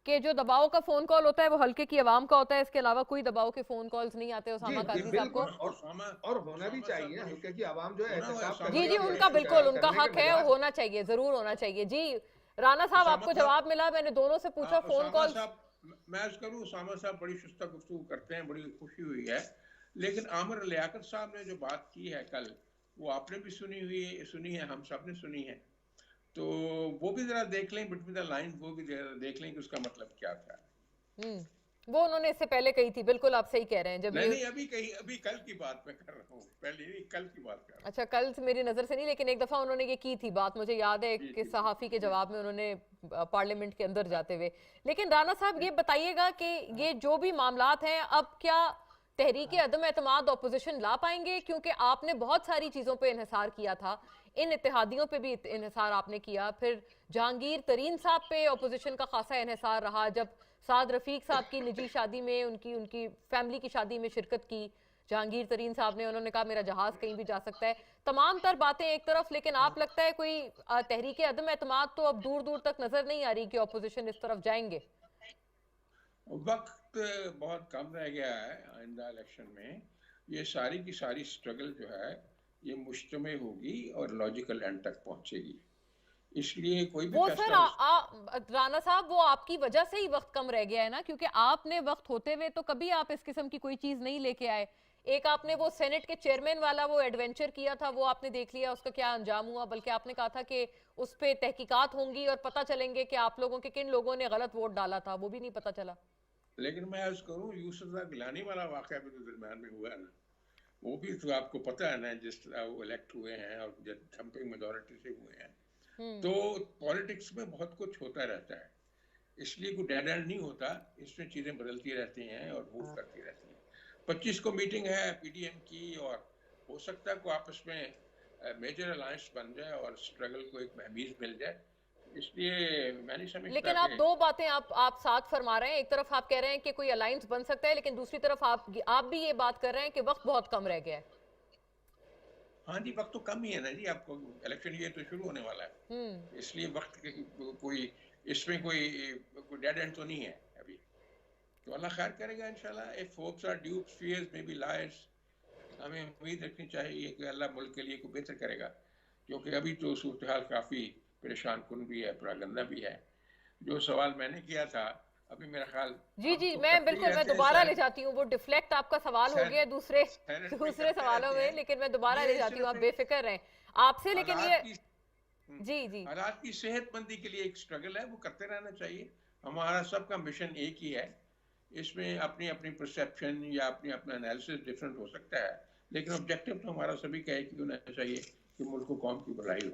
कि जो दबाव का फ़ोन कॉल होता है वो हल्के की अवाम का होता है। इसके अलावा कोई दबाव के फ़ोन कॉल्स नहीं आते जी, उसामा जी, कादरी साहब को। बिल्कुल। उसामा और होना भी उसामा साहब चाहिए, बड़ी हल्के की अवाम जो है होना एहतसाब उसामा जी, करती जी, साहब है, बड़ी उनका बिल्कुल, उनका करने के हक है, मिजाज। होना चाहिए, ज़रूर होना चाहिए। जी, राणा साहब उसामा आपको साहब जवाब मिला, मैंने दोनों से पूछा फ़ोन उसामा कॉल्स। साहब मैं अर्ज करूं, उसामा साहब बड़ी शुस्ता गुफ्तगू करते हैं, बड़ी खुशी हुई है। लेकिन आमिर लियाकत साहब ने जो बात की है कल, वो आपने भी सुनी है, हम सब ने सुनी है। तो वो भी जरा देख लें बिटवीन द लाइन, वो भी जरा देख लें कि उसका मतलब क्या था। वो उन्होंने इससे पहले कही थी, बिल्कुल आप सही कह रहे हैं। जब नहीं ये नहीं, अभी कल की बात मैं कर रहा हूँ, पहले नहीं, कल की बात कर रहा हूँ। अच्छा, कल से मेरी नज़र से नहीं, लेकिन एक दफ़ा उन्होंने ये की थी बात, मुझे याद है जी कि जी सहाफ़ी के जी जवाब में उन्होंने पार्लियामेंट के अंदर जाते हुए। लेकिन राणा साहब ये बताइएगा कि ये जो भी मामलात हैं, अब क्या तहरीक अदम एतमाद ऑपोजिशन ला पाएंगे? क्योंकि आपने बहुत सारी चीज़ों पे इन्हिसार किया था, इन इत्तेहादियों पे भी इन्हिसार आपने किया, फिर जहांगीर तरीन साहब पे ऑपोजिशन का खासा इन्हिसार रहा, जब साद रफीक साहब की निजी शादी में उनकी उनकी फैमिली की शादी में शिरकत की जहांगीर तरीन साहब ने, उन्होंने कहा मेरा जहाज कहीं भी जा सकता है। तमाम तर बातें एक तरफ, लेकिन आप लगता है कोई तहरीक अदम एतमाद तो अब दूर दूर तक नजर नहीं आ रही कि ऑपोजिशन इस तरफ जाएंगे। वक्त बहुत कम रह गया है आइंदा इलेक्शन में। ये सारी की सारी स्ट्रगल जो है ये मुश्तमिल होगी और लॉजिकल एंड तक पहुंचेगी। इसलिए कोई भी वो सर फैसला राणा साहब, वो आपकी वजह से ही वक्त कम रह गया है ना, क्योंकि आपने वक्त होते हुए तो कभी आप इस किस्म की कोई चीज नहीं लेके आए। एक आपने वो सेनेट के चेयरमैन वाला वो एडवेंचर किया था, वो आपने देख लिया, उसका क्या अंजाम हुआ। बल्कि आपने कहा था कि उस पे तहकीकात होंगी और पता चलेंगे कि आप लोगों के किन लोगों ने गलत वोट डाला था, वो भी नहीं पता चला। लेकिन मैं अर्ज करूं, यूसुफ गिलानी वाला वाकया भी तो दरम्यान में हुआ है ना, वो भी तो आपको पता है ना, जिस तरह वो इलेक्ट हुए हैं और थम्पिंग मेजोरिटी से हुए हैं। तो पॉलिटिक्स में बहुत कुछ होता रहता है, इसलिए कोई डेड एंड नहीं होता, इसमें चीज़ें बदलती रहती हैं और मूव करती रहती हैं। 25 को मीटिंग है पीडीएम की, और हो सकता है को आपस में मेजर अलायंस बन जाए और स्ट्रगल को एक महमीज मिल जाए। इसलिए मैं नहीं समझता लेकिन आप कि दो बातें आप साथ फरमा रहे हैं। एक तरफ आप कह रहे हैं कि कोई अलायंस बन सकता है, लेकिन दूसरी तरफ आप भी ये बात कर रहे हैं कि वक्त बहुत कम रह गया है। हाँ जी, वक्त तो कम ही है ना जी, आपको इलेक्शन ईयर तो शुरू होने वाला है, इसलिए वक्त कोई इसमें कोई डेड एंड तो नहीं है अभी। तो अल्लाह खैर करेगा इंशाल्लाह। If hopes are dupes, fears may be liars, हमें उम्मीद रखनी चाहिए कि अल्लाह मुल्क के लिए कोई बेहतर करेगा, क्योंकि अभी तो सूरत हाल काफ़ी परेशान कुन भी है, बड़ा गंदा भी है। जो सवाल मैंने किया था, अभी मेरा ख्याल जी हम जी, तो मैं करते ही बिल्कुल मैं रहते हैं दोबारा ले शायद, जाती हूँ, वो डिफ्लेक्ट आपका सवाल हो गया दूसरे सेनेट में दूसरे करते सवालों रहते में, हैं। लेकिन मैं दोबारा ले ये जाती हूँ, आप सिर्फ एक बेफिक्र रहें आपसे। लेकिन ये हालात की जी जी हालात की सेहतमंदी के लिए एक स्ट्रगल है, वो करते रहना चाहिए। हमारा सबका मिशन एक ही है। इसमें अपनी अपनी परसेप्शन या अपनी अपना एनालिसिस डिफरेंट हो सकता है, लेकिन ऑब्जेक्टिव तो हमारा सभी का एक ही होना चाहिए कि मुल्क को कौम की भलाई हो।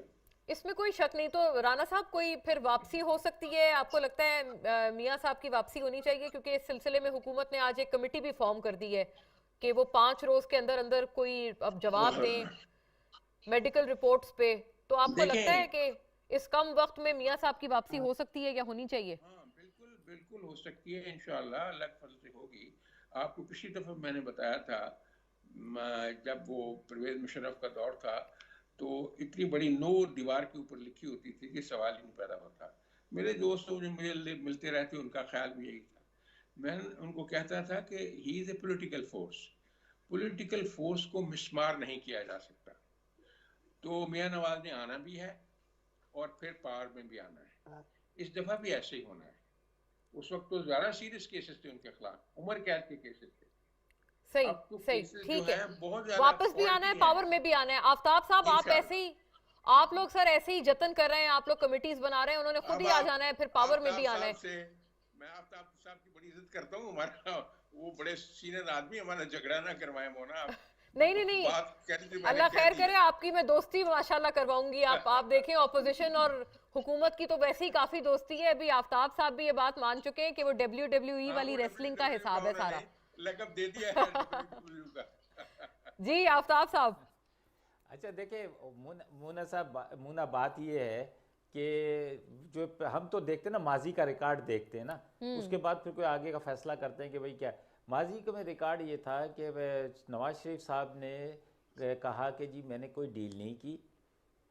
इसमें कोई शक नहीं। तो राणा साहब, कोई फिर वापसी हो सकती है? आपको लगता है मियां साहब की वापसी होनी चाहिए? क्योंकि इस सिलसिले में हुकूमत ने आज एक कमेटी भी फॉर्म कर दी है कि वो 5 रोज के अंदर अंदर कोई अब जवाब दें मेडिकल रिपोर्ट्स पे। तो आपको लगता है देखें, कि इस कम वक्त में मियां साहब की वापसी हो सकती है या होनी चाहिए? हाँ बिल्कुल बिल्कुल हो सकती है, इंशाअल्लाह अल्लाह के फजल से होगी। आपको पिछली दफा मैंने बताया था, जब वो परवेज मुशर्रफ का दौर था, तो इतनी बड़ी नो दीवार के ऊपर लिखी होती थी कि सवाल ही नहीं पैदा होता। मेरे दोस्त जो मुझे मिलते रहते, उनका ख्याल भी यही था। मैं उनको कहता था कि he is a political force, political force को मिसमार नहीं किया जा सकता। तो मियां नवाज ने आना भी है और फिर पावर में भी आना है। इस दफा भी ऐसे ही होना है। उस वक्त तो ज्यादा सीरियस केसेस थे उनके खिलाफ, उम्र कैद के केसेस थे। सही अब तो सही, केसेस जो ठीक है। है बहुत ज्यादा वापस भी आना है, फॉल्टी पावर हैं। में भी आना है। आफ्ताब साहब, आप इंशाल्लाह ऐसे ही आप लोग सर ऐसे ही जतन कर रहे हैं, आप लोग कमिटीज बना रहे हैं, उन्होंने खुद अब ही आ जाना है, फिर पावर में भी आना है। मैं आफ्ताब साहब की बड़ी इज्जत करता हूँ, हमारा वो बड़े सीनियर आदमी, हमारा झगड़ा ना करवाए मोना। नहीं नहीं नहीं, बात कह दी थी, मैंने अल्लाह कह खैर दी करे, आपकी मैं दोस्ती माशाल्लाह करवाऊंगी। आप देखें, ऑपोजिशन और हुकूमत की तो वैसे ही काफी दोस्ती है। अभी आफ्ताब साहब भी ये बात मान चुके हैं कि वो WWE हाँ, वाली वो रेसलिंग का WWE हिसाब है सारा। उन्होंने लकब दे दिया है WWE का। जी आफ्ताब साहब। अच्छा देखिए मुना साहब, मुना बात ये है कि जो हम तो देखते हैं ना, माजी का रिकॉर्ड देखते हैं ना, उसके बाद फिर कोई आगे का फैसला करते हैं कि भाई क्या। माजी का में रिकॉर्ड ये था कि नवाज शरीफ साहब ने कहा कि जी मैंने कोई डील नहीं की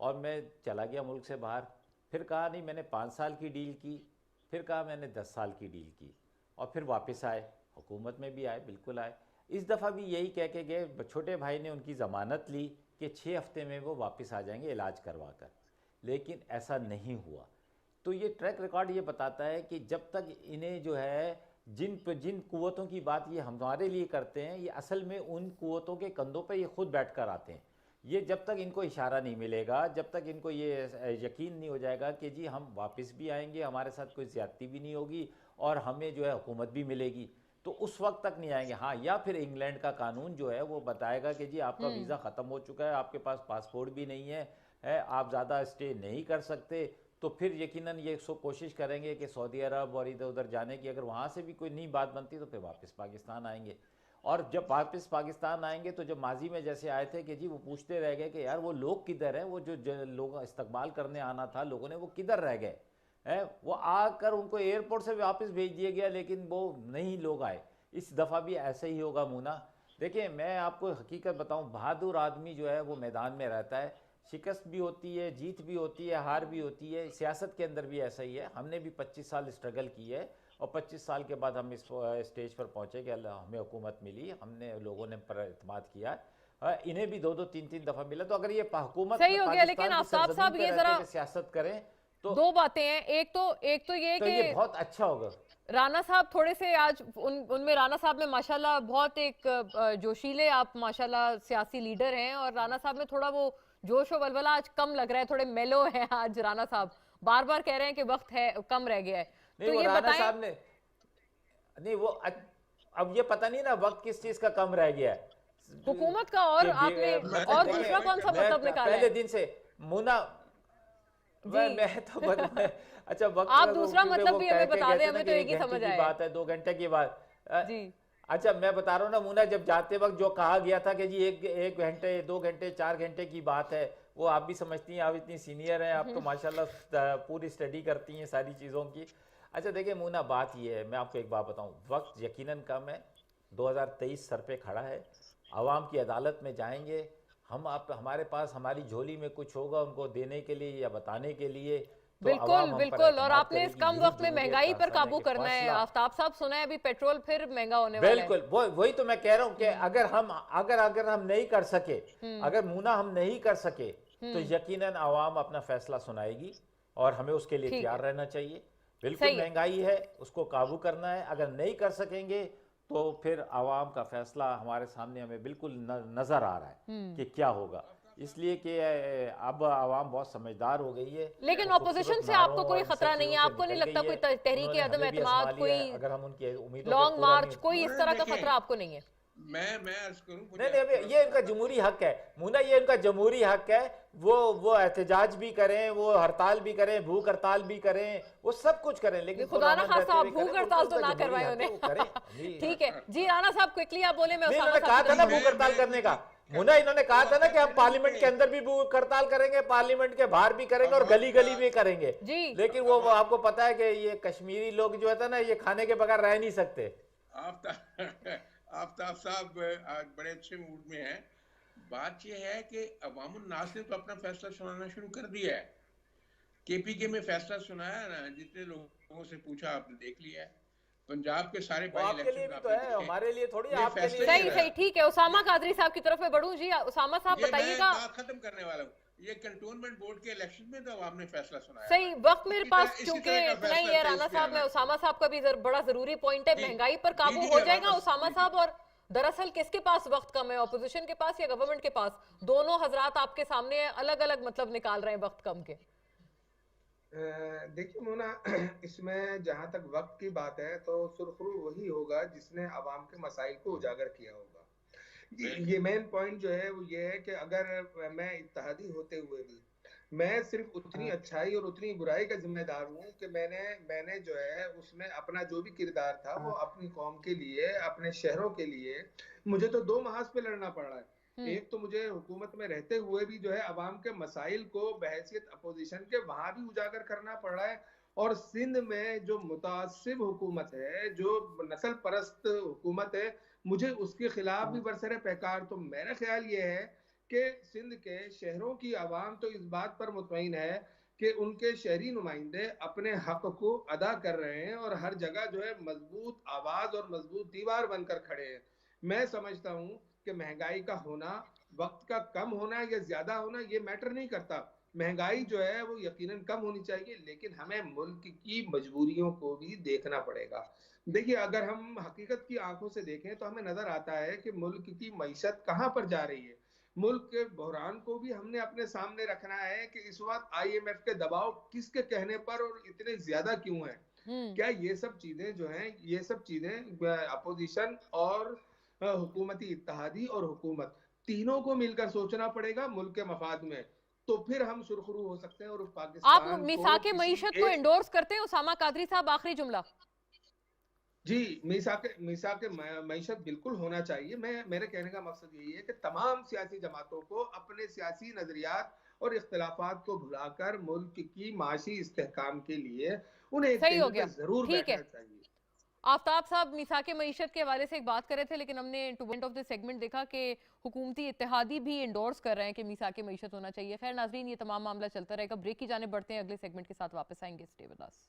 और मैं चला गया मुल्क से बाहर। फिर कहा नहीं मैंने 5 साल की डील की, फिर कहा मैंने 10 साल की डील की, और फिर वापस आए, हुकूमत में भी आए, बिल्कुल आए। इस दफ़ा भी यही कह के गए, छोटे भाई ने उनकी ज़मानत ली कि 6 हफ्ते में वो वापस आ जाएंगे इलाज करवा कर, लेकिन ऐसा नहीं हुआ। तो ये ट्रैक रिकॉर्ड ये बताता है कि जब तक इन्हें जो है जिन कुव्वतों की बात ये हमारे लिए करते हैं, ये असल में उन कुव्वतों के कंधों पे ये खुद बैठ कर आते हैं। ये जब तक इनको इशारा नहीं मिलेगा, जब तक इनको ये यकीन नहीं हो जाएगा कि जी हम वापस भी आएंगे, हमारे साथ कोई ज़्यादती भी नहीं होगी और हमें जो है हुकूमत भी मिलेगी, तो उस वक्त तक नहीं आएंगे। हाँ, या फिर इंग्लैंड का कानून जो है वो बताएगा कि जी आपका वीज़ा ख़त्म हो चुका है, आपके पास पासपोर्ट भी नहीं है, आप ज़्यादा स्टे नहीं कर सकते, तो फिर यकीनन ये कोशिश करेंगे कि सऊदी अरब और इधर उधर जाने की। अगर वहाँ से भी कोई नई बात बनती तो फिर वापस पाकिस्तान आएंगे। और जब वापस पाकिस्तान आएंगे तो जब माजी में जैसे आए थे कि जी वो पूछते रह गए कि यार वो लोग किधर हैं, वो जो लोग इस्तकबाल करने आना था लोगों ने, वो किधर रह गए हैं। वो आकर उनको एयरपोर्ट से वापस भेज दिया गया, लेकिन वो नहीं लोग आए। इस दफ़ा भी ऐसे ही होगा मुना। देखिए मैं आपको हकीकत बताऊं, बहादुर आदमी जो है वो मैदान में रहता है, शिकस्त भी होती है, जीत भी होती है, हार भी होती है। सियासत के अंदर भी ऐसा ही है। हमने भी 25 साल स्ट्रगल की है और 25 साल के बाद हम इस स्टेज पर पहुँचे कि अल्लाह हमें हुकूमत मिली, हमने लोगों ने पर एतमाद किया। इन्हें भी 2-2 3-3 दफ़ा मिला। तो अगर ये हुकूमत सही हो गया, लेकिन आफ्ताब साहब ये जरा सियासत करें तो 2 बातें हैं। एक तो ये तो कि ये बहुत अच्छा होगा। राणा साहब थोड़े से आज उनमें राणा साहब में माशाल्लाह बहुत एक जोशीले, आप माशाल्लाह सियासी लीडर हैं, और राणा साहब में थोड़ा वो जोश और वलवला आज कम लग रहा है, थोड़े मेलो हैं आज राणा साहब। बार बार कह रहे हैं कि वक्त है कम रह गया है। नहीं, तो वो ये राणा बताएं। साहब ने नहीं, वो अब ये पता नहीं ना वक्त किस चीज का कम रह गया है। हुकूमत का और कि आपने और देखिए, दूसरा कौन सा मैं मतलब निकाला पहले है? दिन से मुना मैं तो अच्छा वक्त आप का दूसरा क्योंकि मतलब वो भी हमें कहते बता दें, कहते ना हमें कि तो एक ही 1 घंटे समझ की आया है। बात है, 2 घंटे की बात। जी अच्छा मैं बता रहा हूँ ना मुना, जब जाते वक्त जो कहा गया था कि जी 1 घंटे 2 घंटे 4 घंटे की बात है, वो आप भी समझती हैं, आप इतनी सीनियर हैं, आप तो माशाल्लाह पूरी स्टडी करती हैं सारी चीज़ों की। अच्छा देखिए मूना, बात ये है, मैं आपको एक बात बताऊं, वक्त यकीनन कम है, 2023 सर पे खड़ा है, आवाम की अदालत में जाएंगे हम, आप हमारे पास हमारी झोली में कुछ होगा उनको देने के लिए या बताने के लिए, तो बिल्कुल आवाम हम पर बिल्कुल। और एतमाद आपने इस करेगी। कम यही वक्त में जमहूरियत महंगाई का पर असर है काबू कि करना है। फैसला, आफ्ताब साहब, सुना है अभी पेट्रोल फिर महंगा होने वाला है। बिल्कुल वही तो मैं कह रहा हूँ कि अगर हम नहीं कर सके, अगर मुना हम नहीं कर सके, तो यकीनन आवाम अपना फैसला सुनाएगी और हमें उसके लिए ठीक तैयार है, रहना चाहिए। बिल्कुल सही है। महंगाई है, उसको काबू करना है, अगर नहीं कर सकेंगे तो फिर आवाम का फैसला हमारे सामने हमें बिल्कुल नजर आ रहा है कि क्या होगा। इसलिए कि अब आवाम बहुत समझदार हो गई है, लेकिन खूबसूरत ऑपोजिशन से नारों आपको कोई और इन सब खतरा नहीं चीज़ों है? से आपको नहीं निकल लगता गई कोई है, तहरीक उन्होंने अदम हमें भी आजमा एतमाद, लिया है। कोई अगर हम उनकी उम्मीदों पे लॉन्ग पूरा मार्च, नहीं, कोई इस तरह का देखें, खतरा आपको नहीं है? मैं अर्ज करूं, मुझे नहीं नहीं, थोड़ा अभी ये इनका जमहूरी हक है मुन्ना, ये इनका जमहूरी हक है, वो एहतजाज भी करें, वो हड़ताल भी करें, भूख हड़ताल भी करें, वो सब कुछ करें, लेकिन खुदा ना पुरअमन खास्ता रहते आप हुए भूख करें, हड़ताल उनका तो ना जमहूरी करवाएं हक है, उन्हें। वो करें। ठीक है जी, राणा साहब क्विकली आप बोले, मैं नहीं, उसामा इन्होंने साहब कहा की था ना तरफ भूख से- हड़ताल करने का, मुन्ना इन्होंने कहा था ना कि हम पार्लियामेंट के अंदर भी भूख हड़ताल करेंगे, पार्लियामेंट के बाहर भी करेंगे और गली गली भी करेंगे। जी। लेकिन वो आपको पता है कि ये कश्मीरी लोग जो है ना, ये खाने के बगैर रह नहीं सकते। आफ्ताब साहब आज बड़े अच्छे मूड में हैं। बात यह है कि अवामुन नास ने तो अपना फैसला सुनाना शुरू कर दिया है। केपीके में फैसला सुनाया ना, जितने लोगों से पूछा आपने देख लिया है। पंजाब के सारे वो बाई आपके लिए इलेक्शन भी तो आपने है, देखे, हमारे लिए थोड़ी, ये आपके लिए फैसला ही सही है सही, ना। ठीक है। उसामा कादरी साहब की तरफ में बढ़ूं जी, उसामा साहब ये मैं बताइएगा। बात खत्म करने वाला हूँ। ये कंटोनमेंट बोर्ड के इलेक्शन में तो अवाम ने फैसला सुनाया सही है। वक्त मेरे पास इसी चूंकि तरह का इतना ही फैसला है, राणा 23 में साहब, मैं आना उसामा साहब का भी बड़ा जरूरी पॉइंट है, जी महंगाई पर काबू जी हो जी, जाएगा वापस उसामा जी साहब। और दरअसल किसके पास वक्त कम है, ऑपोजिशन के पास या गवर्नमेंट के पास? दोनों हजरात आपके सामने अलग अलग मतलब निकाल रहे हैं वक्त कम के। देखिए मोना, इसमें जहां तक वक्त की बात है तो सुरखरू वही होगा जिसने आवाम के मसाइल को उजागर किया होगा। ये मेन पॉइंट जो है वो ये है कि अगर मैं इत्तेहादी होते हुए भी मैं सिर्फ उतनी अच्छाई और उतनी बुराई का जिम्मेदार हूँ कि मैंने जो है उसमें अपना जो भी किरदार था वो अपनी कौम के लिए, अपने शहरों के लिए, मुझे तो दो महाज पे लड़ना पड़ रहा है। एक तो मुझे हुकूमत में रहते हुए भी जो है अवाम के मसाइल को बहैसियत अपोजिशन के वहां भी उजागर करना पड़ रहा है, और सिंध में जो मुतासिब हुकूमत है, जो नस्ल परस्त हुकूमत है, मुझे उसके खिलाफ भी बरसरे पैकार। तो मेरा ख्याल ये है कि सिंध के शहरों की आवाम तो इस बात पर मुतमईन है कि उनके शहरी नुमाइंदे अपने हक को अदा कर रहे हैं और हर जगह जो है मजबूत आवाज और मजबूत दीवार बनकर खड़े हैं। मैं समझता हूं कि महंगाई का होना, वक्त का कम होना या ज्यादा होना, ये मैटर नहीं करता। महंगाई जो है वो यकीनन कम होनी चाहिए, लेकिन हमें मुल्क की मजबूरियों को भी देखना पड़ेगा। देखिए, अगर हम हकीकत की आंखों से देखें तो हमें नजर आता है कि मुल्क की मईशत कहां पर जा रही है। मुल्क के बहरान को भी हमने अपने सामने रखना है कि इस वक्त आईएमएफ के दबाव किसके कहने पर और इतने ज्यादा क्यों है। क्या ये सब चीजें जो हैं, ये सब चीजें अपोजिशन और हुकूमती इत्तेहादी और हुकूमत तीनों को मिलकर सोचना पड़ेगा मुल्क के मफाद में, तो फिर हम सुरखरू हो सकते हैं और आप पाकिस्तान को मिसाके किसी मईशत को एक, एंडोर्स करते हैं उसामा कादरी साहब? आखिरी जुमला। जी, मीसाके मईशत बिल्कुल होना चाहिए। मेरे कहने का मकसद यही है कि तमाम सियासी जमातों को अपने सियासी नजरियात और इख्तलाफात को भुलाकर मुल्क की माशी इस्तेहकाम के लिए उन्हें एक सही हो टेबल गया, पे जरूर ठीक बैठना है। चाहिए। आफ्ताब साहब, मिसाके मईशत के हवाले से एक बात कर रहे थे, लेकिन हमने to end of the segment देखा कि हुकूमती इत्तेहादी भी एंडोर्स कर रहे हैं कि मिसाके मईशत होना चाहिए। खैर नाजरीन, ये तमाम मामला चलता रहेगा। ब्रेक की जाने बढ़ते हैं, अगले सेगमेंट के साथ वापस आएंगे। Stay with us.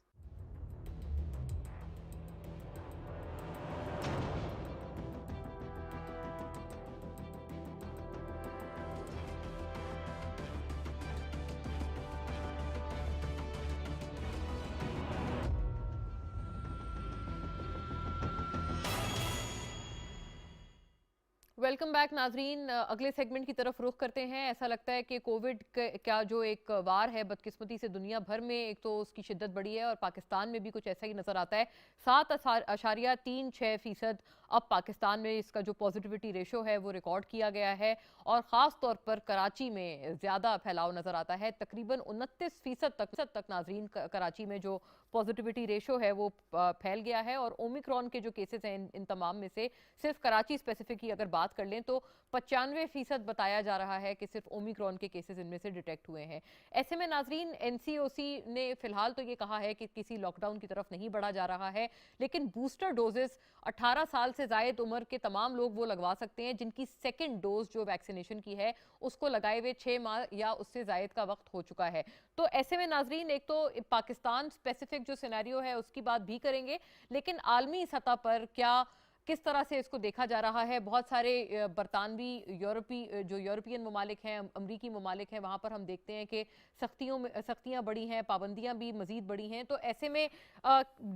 Welcome back नाजरीन। अगले सेगमेंट की तरफ रुख करते हैं। ऐसा लगता है कि कोविड का जो एक वार है बदकिस्मती से दुनिया भर में, एक तो उसकी शिद्दत बढ़ी है और पाकिस्तान में भी कुछ ऐसा ही नजर आता है। 7.36% अब पाकिस्तान में इसका जो पॉजिटिविटी रेशो है वो रिकॉर्ड किया गया है और ख़ास तौर पर कराची में ज़्यादा फैलाव नज़र आता है। तकरीबन 29% तक नाजरीन कराची में जो पॉजिटिविटी रेशो है वो फैल गया है। और ओमिक्रॉन के जो केसेस हैं इन तमाम में से सिर्फ कराची स्पेसिफिक की अगर बात कर लें तो 95% बताया जा रहा है कि सिर्फ ओमिक्रॉन के केसेस इनमें से डिटेक्ट हुए हैं। ऐसे में नाजरीन NCOC ने फिलहाल तो ये कहा है कि किसी लॉकडाउन की तरफ नहीं बढ़ा जा रहा है, लेकिन बूस्टर डोजेस 18 साल से जायद उम्र के तमाम लोग वो लगवा सकते हैं जिनकी सेकेंड डोज जो वैक्सीनेशन की है उसको लगाए हुए 6 माह या उससे जायद का वक्त हो चुका है। तो ऐसे में नाजरीन एक तो पाकिस्तान स्पेसिफिक जो सिनेरियो है उसकी बात भी करेंगे, लेकिन आलमी सतह पर क्या किस तरह से इसको देखा जा रहा है। बहुत सारे बरतानवी यूरोपियन ममालिक हैं, अमरीकी ममालिक हैं, वहाँ पर हम देखते हैं कि सख्तियाँ बढ़ी हैं, पाबंदियाँ भी मज़ीद बढ़ी हैं। तो ऐसे में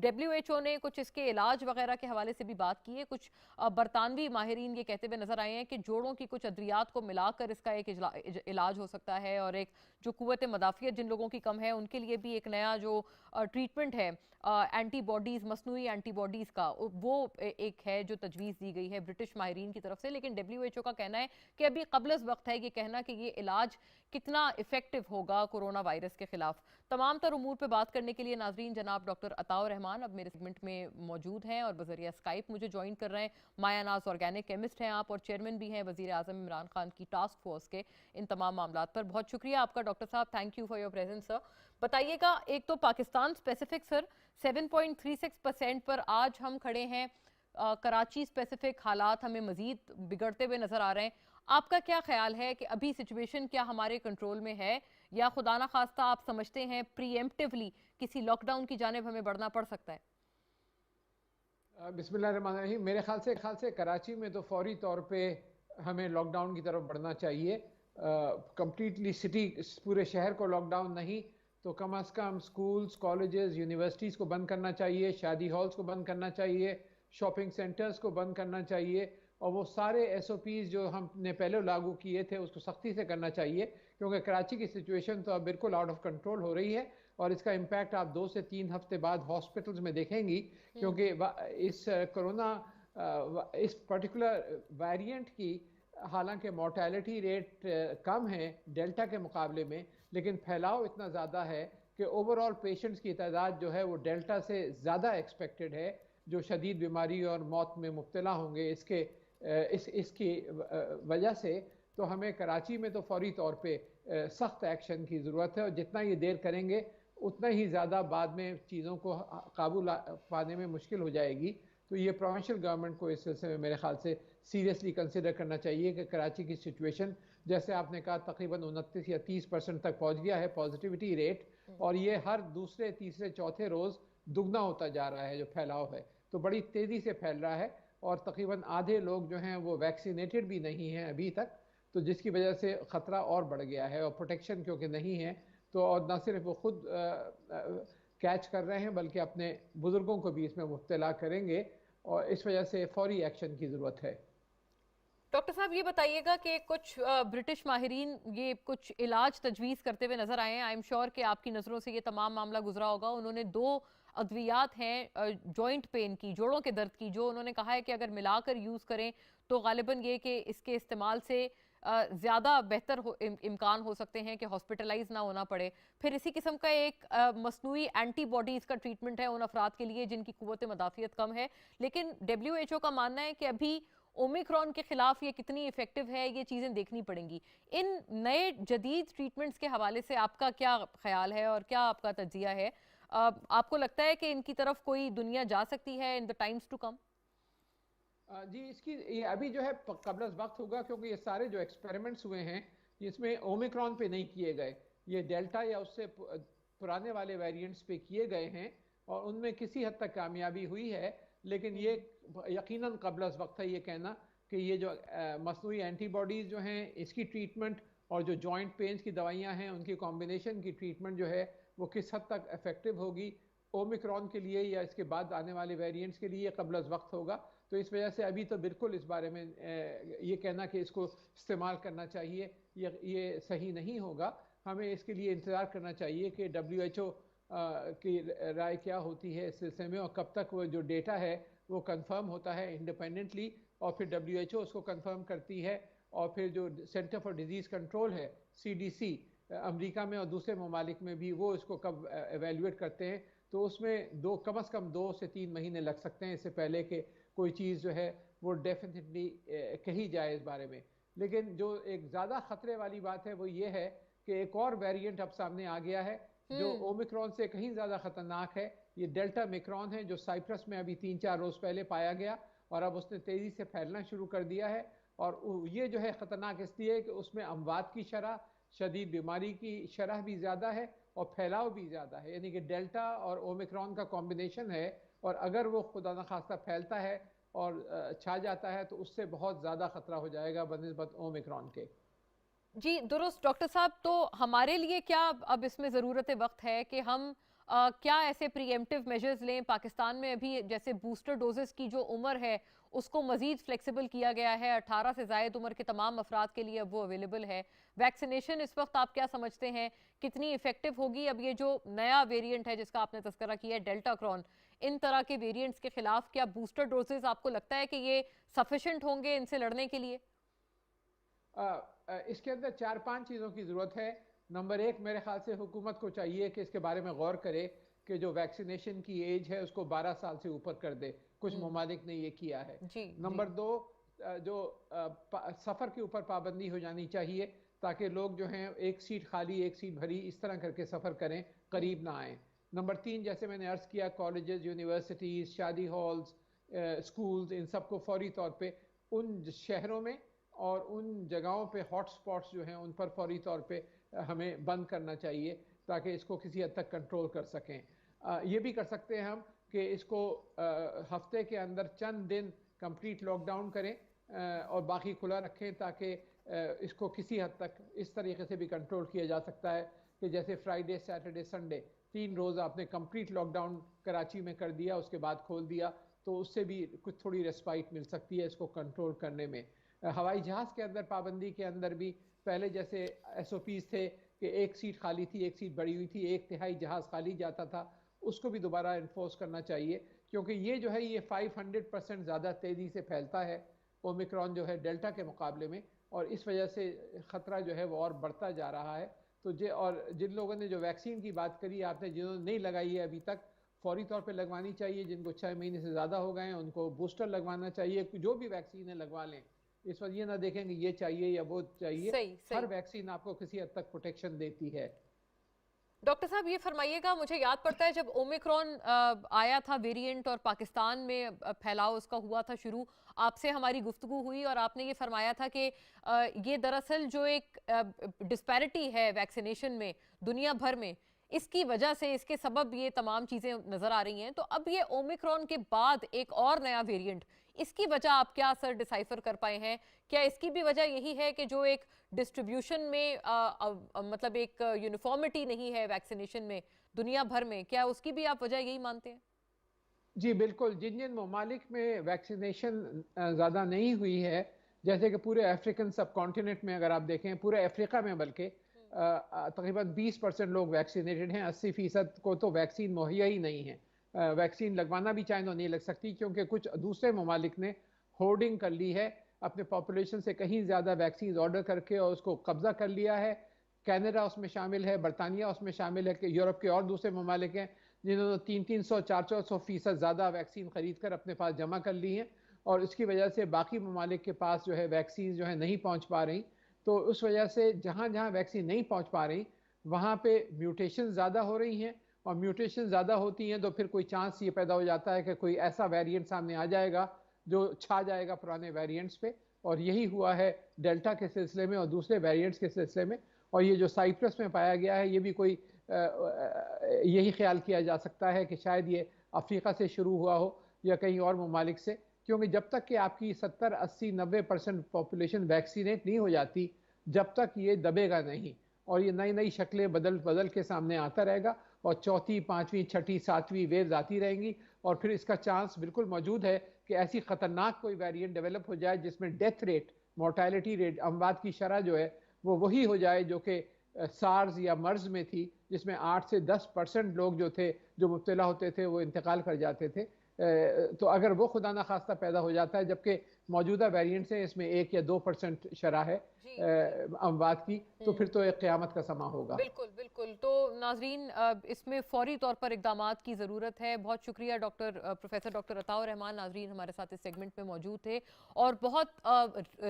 WHO ने कुछ इसके इलाज वगैरह के हवाले से भी बात की है। कुछ बरतानवी माहिरीन ये कहते हुए नज़र आए हैं कि जोड़ों की कुछ अद्वियात को मिलाकर इसका एक इलाज हो सकता है और एक जो कुव्वत मदाफियत जिन लोगों की कम है उनके लिए भी एक नया जो ट्रीटमेंट है एंटीबॉडीज़, मसनूई एंटीबॉडीज़ का, वो एक है जो तजवीज़ दी गई है ब्रिटिश माहिरीन की तरफ से। लेकिन WHO का कहना है कि अभी क़ब्ल वक्त है ये कहना कि ये इलाज कितना इफेक्टिव होगा कोरोना वायरस के खिलाफ। तमाम तर उमूर पर बात करने के लिए नाजरीन जनाब डॉक्टर अताउर रहमान अब मेरे सेगमेंट में मौजूद हैं और बज़रिया स्काइप मुझे ज्वाइन कर रहे हैं। माया नाज ऑर्गेनिक केमिस्ट हैं आप और चेयरमैन भी हैं वज़ीर आज़म इमरान खान की टास्क फोर्स के इन तमाम मामलात पर। बहुत शुक्रिया आपका डॉक्टर साहब, thank you for your presence sir. बताइएगा, एक तो पाकिस्तान स्पेसिफिक सर 7.36% पर आज हम खड़े हैं। कराची स्पेसिफिक हालात हमें मजीद बिगड़ते हुए नजर आ रहे हैं। आपका क्या ख्याल है कि अभी सिचुएशन क्या हमारे कंट्रोल में है या खुदा ना खास्ता आप समझते हैं प्रीएम्प्टिवली किसी लॉकडाउन की जानिब हमें बढ़ना पड़ सकता है? बिस्मिल्लाहिर्रहमानिर्रहीम। मेरे ख्याल से कराची में तो फौरी तौर पे हमें लॉकडाउन की तरफ बढ़ना चाहिए। कंप्लीटली सिटी, पूरे शहर को लॉकडाउन नहीं तो कम अज़ कम स्कूल्स, कॉलेजेस, यूनिवर्सिटीज़ को बंद करना चाहिए, शादी हॉल्स को बंद करना चाहिए, शॉपिंग सेंटर्स को बंद करना चाहिए और वो सारे SOPs जो हमने पहले लागू किए थे उसको सख्ती से करना चाहिए, क्योंकि कराची की सिचुएशन तो अब बिल्कुल आउट ऑफ कंट्रोल हो रही है और इसका इम्पैक्ट आप 2 से 3 हफ्ते बाद हॉस्पिटल्स में देखेंगी, क्योंकि इस कोरोना इस पर्टिकुलर वेरिएंट की हालांकि मोर्टेलिटी रेट कम है डेल्टा के मुकाबले में, लेकिन फैलाव इतना ज़्यादा है कि ओवरऑल पेशेंट्स की तादाद जो है वो डेल्टा से ज़्यादा एक्सपेक्टेड है जो शदीद बीमारी और मौत में मुब्तला होंगे इसकी वजह से। तो हमें कराची में तो फौरी तौर पे सख्त एक्शन की ज़रूरत है और जितना ये देर करेंगे उतना ही ज़्यादा बाद में चीज़ों को काबू पाने में मुश्किल हो जाएगी। तो ये प्रोविंशियल गवर्नमेंट को इस सिलसिले में मेरे ख्याल से सीरियसली कंसिडर करना चाहिए कि कराची की सिचुएशन, जैसे आपने कहा, तकरीबन 29 या 30% तक पहुंच गया है पॉजिटिविटी रेट और ये हर दूसरे, तीसरे, चौथे रोज़ दुगना होता जा रहा है जो फैलाव है, तो बड़ी तेज़ी से फैल रहा है और तकरीबन आधे लोग जो हैं वो वैक्सीनेटेड भी नहीं हैं अभी तक, तो जिसकी वजह से ख़तरा और बढ़ गया है और प्रोटेक्शन क्योंकि नहीं है तो और न सिर्फ वो खुद कैच कर रहे हैं बल्कि अपने बुजुर्गों को भी इसमें मुब्तला करेंगे और इस वजह से फौरी एक्शन की ज़रूरत है। डॉक्टर साहब ये बताइएगा कि कुछ ब्रिटिश माहिरीन ये कुछ इलाज तजवीज़ करते हुए नजर आए हैं। आई एम श्योर कि आपकी नज़रों से ये तमाम मामला गुजरा होगा। उन्होंने 2 अद्वियात हैं जॉइंट पेन की, जोड़ों के दर्द की, जो उन्होंने कहा है कि अगर मिलाकर यूज़ करें तो गालिबन ये कि इसके इस्तेमाल से ज़्यादा बेहतर इम्कान हो सकते हैं कि हॉस्पिटलाइज ना होना पड़े। फिर इसी किस्म का एक मसनूई एंटीबॉडीज़ का ट्रीटमेंट है उन अफराद के लिए जिनकी कुव्वत मदाफियत कम है, लेकिन WHO का मानना है कि अभी ओमिक्रॉन के खिलाफ ये कितनी इफेक्टिव है ये चीज़ें देखनी पड़ेंगी। इन नए जदीद ट्रीटमेंट्स के हवाले से आपका क्या ख्याल है और क्या आपका तज्जिया है? आपको लगता है कि इनकी तरफ कोई दुनिया जा सकती है in the times to come? जी, ये अभी जो है कबल वक्त होगा, क्योंकि ये सारे जो एक्सपेरिमेंट्स हुए हैं इसमें ओमिक्रॉन पे नहीं किए गए, ये डेल्टा या उससे पुराने वाले वेरिएंट्स पे किए गए हैं और उनमें किसी हद तक कामयाबी हुई है, लेकिन ये यकीनन कबल वक्त है ये कहना कि ये जो मसनूई एंटीबॉडीज़ जो हैं इसकी ट्रीटमेंट और जो जॉइंट पेन्स की दवाइयाँ हैं उनकी कॉम्बिनेशन की ट्रीटमेंट जो है वो किस हद तक इफेक्टिव होगी ओमिक्रॉन के लिए या इसके बाद आने वाले वेरिएंट्स के लिए कबल वक्त होगा। तो इस वजह से अभी तो बिल्कुल इस बारे में ये कहना कि इसको इस्तेमाल करना चाहिए ये सही नहीं होगा। हमें इसके लिए इंतज़ार करना चाहिए कि WHO की राय क्या होती है इस सिलसिले में और कब तक वो जो डेटा है वो कंफर्म होता है इंडिपेंडेंटली, और फिर WHO उसको कंफर्म करती है, और फिर जो सेंटर फॉर डिजीज़ कंट्रोल है CDC अमेरिका में और दूसरे ममालिक में भी, वो इसको कब एवेल्युएट करते हैं, तो उसमें कम से कम 2 से 3 महीने लग सकते हैं, इससे पहले कि कोई चीज़ जो है वो डेफिनेटली कही जाए इस बारे में। लेकिन जो एक ज़्यादा ख़तरे वाली बात है वो ये है कि एक और वेरिएंट अब सामने आ गया है जो ओमिक्रॉन से कहीं ज़्यादा ख़तरनाक है। ये डेल्टा मिक्रॉन है, जो साइप्रस में अभी 3-4 रोज़ पहले पाया गया, और अब उसने तेज़ी से फैलना शुरू कर दिया है। और ये जो है ख़तरनाक इसलिए कि उसमें अमवात की शरह, शदीद बीमारी की शरह भी ज़्यादा है और फैलाव भी ज़्यादा है। यानी कि डेल्टा और ओमिक्रॉन का कॉम्बिनेशन है, और अगर वो खुदा न खास्ता फैलता है और छा जाता है तो उससे बहुत ज़्यादा ख़तरा हो जाएगा बनिस्बत ओमिक्रॉन के। जी दुरुस्त डॉक्टर साहब, तो हमारे लिए क्या अब इसमें ज़रूरत वक्त है कि हम क्या ऐसे प्रीएम्प्टिव मेजर्स लें? पाकिस्तान में अभी जैसे बूस्टर डोजेस की जो उम्र है उसको मजीद फ्लेक्सिबल किया गया है, 18 से ज़ायद उम्र के तमाम अफराद के लिए अब वो अवेलेबल है। वैक्सीनेशन इस वक्त आप क्या समझते हैं कितनी इफेक्टिव होगी? अब ये जो नया वेरिएंट है जिसका आपने तस्करा किया है डेल्टा क्रॉन, इन तरह के वेरिएंट्स के खिलाफ क्या बूस्टर डोजेस आपको लगता है कि ये सफिशिएंट होंगे इनसे लड़ने के लिए? इसके अंदर 4-5 चीज़ों की ज़रूरत है। नंबर 1, मेरे ख्याल से हुकूमत को चाहिए कि इसके बारे में गौर करे कि जो वैक्सीनेशन की एज है उसको 12 साल से ऊपर कर दे। कुछ ममालिक ने ये किया है। नंबर 2, जो सफ़र के ऊपर पाबंदी हो जानी चाहिए, ताकि लोग जो हैं एक सीट खाली एक सीट भरी इस तरह करके सफ़र करें, करीब ना आएँ। नंबर 3, जैसे मैंने अर्ज़ किया, कॉलेजेस, यूनिवर्सिटीज़, शादी हॉल्स, स्कूल्स, इन सबको फौरी तौर पे उन शहरों में और उन जगहों पे हॉट स्पॉट्स जो हैं उन पर फौरी तौर पे हमें बंद करना चाहिए, ताकि इसको किसी हद तक कंट्रोल कर सकें। ये भी कर सकते हैं हम कि इसको हफ्ते के अंदर चंद दिन कंप्लीट लॉकडाउन करें और बाकी खुला रखें, ताकि इसको किसी हद तक इस तरीके से भी कंट्रोल किया जा सकता है कि जैसे फ्राइडे, सैटरडे, संडे 3 रोज़ आपने कंप्लीट लॉकडाउन कराची में कर दिया, उसके बाद खोल दिया, तो उससे भी कुछ थोड़ी रेस्पाइट मिल सकती है इसको कंट्रोल करने में। हवाई जहाज़ के अंदर पाबंदी के अंदर भी पहले जैसे SOPs थे कि एक सीट खाली थी, एक सीट बड़ी हुई थी, 1/3 जहाज़ खाली जाता था, उसको भी दोबारा इन्फोर्स करना चाहिए, क्योंकि ये जो है ये 500% ज़्यादा तेज़ी से फैलता है ओमिक्रॉन जो है डेल्टा के मुकाबले में, और इस वजह से ख़तरा जो है वो और बढ़ता जा रहा है। तो और जिन लोगों ने जो वैक्सीन की बात करी आपने, जिन्होंने नहीं लगाई है अभी तक, फौरी तौर पे लगवानी चाहिए। जिनको 6 महीने से ज़्यादा हो गए हैं उनको बूस्टर लगवाना चाहिए। जो भी वैक्सीन है लगवा लें, इस वक्त ये ना देखें कि ये चाहिए या वो चाहिए। सही। हर वैक्सीन आपको किसी हद तक प्रोटेक्शन देती है। डॉक्टर साहब ये फरमाइएगा, मुझे याद पड़ता है जब ओमिक्रॉन आया था वेरिएंट और पाकिस्तान में फैलाव उसका हुआ था शुरू, आपसे हमारी गुफ्तगू हुई और आपने ये फरमाया था कि ये दरअसल जो एक डिस्पैरिटी है वैक्सीनेशन में दुनिया भर में, इसकी वजह से, इसके सबब ये तमाम चीज़ें नज़र आ रही हैं। तो अब ये ओमिक्रॉन के बाद एक और नया वेरिएंट, इसकी वजह आप क्या असर डिसाइफर कर पाए हैं? क्या इसकी भी वजह यही है कि जो एक डिस्ट्रीब्यूशन में मतलब एक यूनिफॉर्मिटी नहीं है वैक्सीनेशन में दुनिया भर में, क्या उसकी भी आप वजह यही मानते हैं? जी बिल्कुल, जिन जिन ममालिक में वैक्सीनेशन ज़्यादा नहीं हुई है, जैसे कि पूरे अफ्रीकन सब कॉन्टिनेंट में अगर आप देखें, पूरे अफ्रीका में बल्कि तकरीबन 20% लोग वैक्सीनेटेड हैं, 80% को तो वैक्सीन मुहैया ही नहीं है। वैक्सीन लगवाना भी चाहें तो नहीं लग सकती, क्योंकि कुछ दूसरे ममालिक ने होर्डिंग कर ली है, अपने पॉपुलेशन से कहीं ज़्यादा वैक्सीन ऑर्डर करके और उसको कब्जा कर लिया है। कनाडा उसमें शामिल है, बरतानिया उसमें शामिल है, कि यूरोप के और दूसरे ममालिक हैं जिन्होंने 300-400% ज़्यादा वैक्सीन खरीद कर अपने पास जमा कर ली हैं, और इसकी वजह से बाकी ममालिक के पास जो है वैक्सीन जो है नहीं पहुँच पा रही। तो उस वजह से जहाँ जहाँ वैक्सीन नहीं पहुँच पा रही वहाँ पे म्यूटेशन ज़्यादा हो रही हैं, और म्यूटेशन ज़्यादा होती हैं तो फिर कोई चांस ये पैदा हो जाता है कि कोई ऐसा वेरिएंट सामने आ जाएगा जो छा जाएगा पुराने वेरिएंट्स पे, और यही हुआ है डेल्टा के सिलसिले में और दूसरे वेरिएंट्स के सिलसिले में। और ये जो साइप्रस में पाया गया है, ये भी कोई यही ख्याल किया जा सकता है कि शायद ये अफ्रीका से शुरू हुआ हो या कहीं और ममालिक से, क्योंकि जब तक कि आपकी 70, 80, 90% पॉपुलेशन वैक्सीनेट नहीं हो जाती, जब तक ये दबेगा नहीं, और ये नई नई शक्लें बदल के सामने आता रहेगा, और 4th, 5वीं, 6ठी, 7वीं वेव्स आती रहेंगी, और फिर इसका चांस बिल्कुल मौजूद है कि ऐसी ख़तरनाक कोई वेरिएंट डेवलप हो जाए जिसमें डेथ रेट, मोर्टेलिटी रेट, अमवात की शरह जो है वो वही हो जाए जो कि सार्स या मर्ज में थी, जिसमें 8 से 10% लोग जो थे जो मुब्तला होते थे वो इंतकाल कर जाते थे। तो अगर वो खुदा ना खास्ता पैदा हो जाता है, जबकि मौजूदा वेरिएंट से इसमें 1 या 2% शरह है अमवात की, तो फिर तो एक क़यामत का समा होगा। बिल्कुल बिल्कुल। तो नाजरीन, इसमें फौरी तौर पर इक़दामात की ज़रूरत है। बहुत शुक्रिया प्रोफेसर डॉक्टर अताउर रहमान नाजरीन हमारे साथ इस सेगमेंट में मौजूद थे और बहुत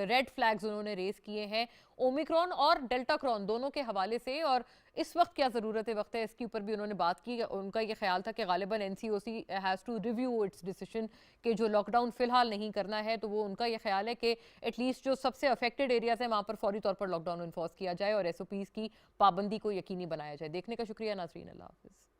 रेड फ्लैग्स उन्होंने रेस किए हैं ओमिक्रॉन और डेल्टाक्रॉन दोनों के हवाले से, और इस वक्त क्या ज़रूरत है वक्त है इसके ऊपर भी उन्होंने बात की। उनका ये ख्याल था कि गालिबन NCOC has to review its decision कि जो लॉकडाउन फिलहाल नहीं करना है, तो वो उनका ये ख्याल है कि एटलीस्ट जो सबसे अफेक्टेड एरियाज हैं वहाँ पर फौरी तौर पर लॉकडाउन इन्फोर्स किया जाए और एसओपीज़ की पाबंदी को यकीनी बनाया जाए। देखने का शुक्रिया नाजरीन, अल्लाह हाफिज़।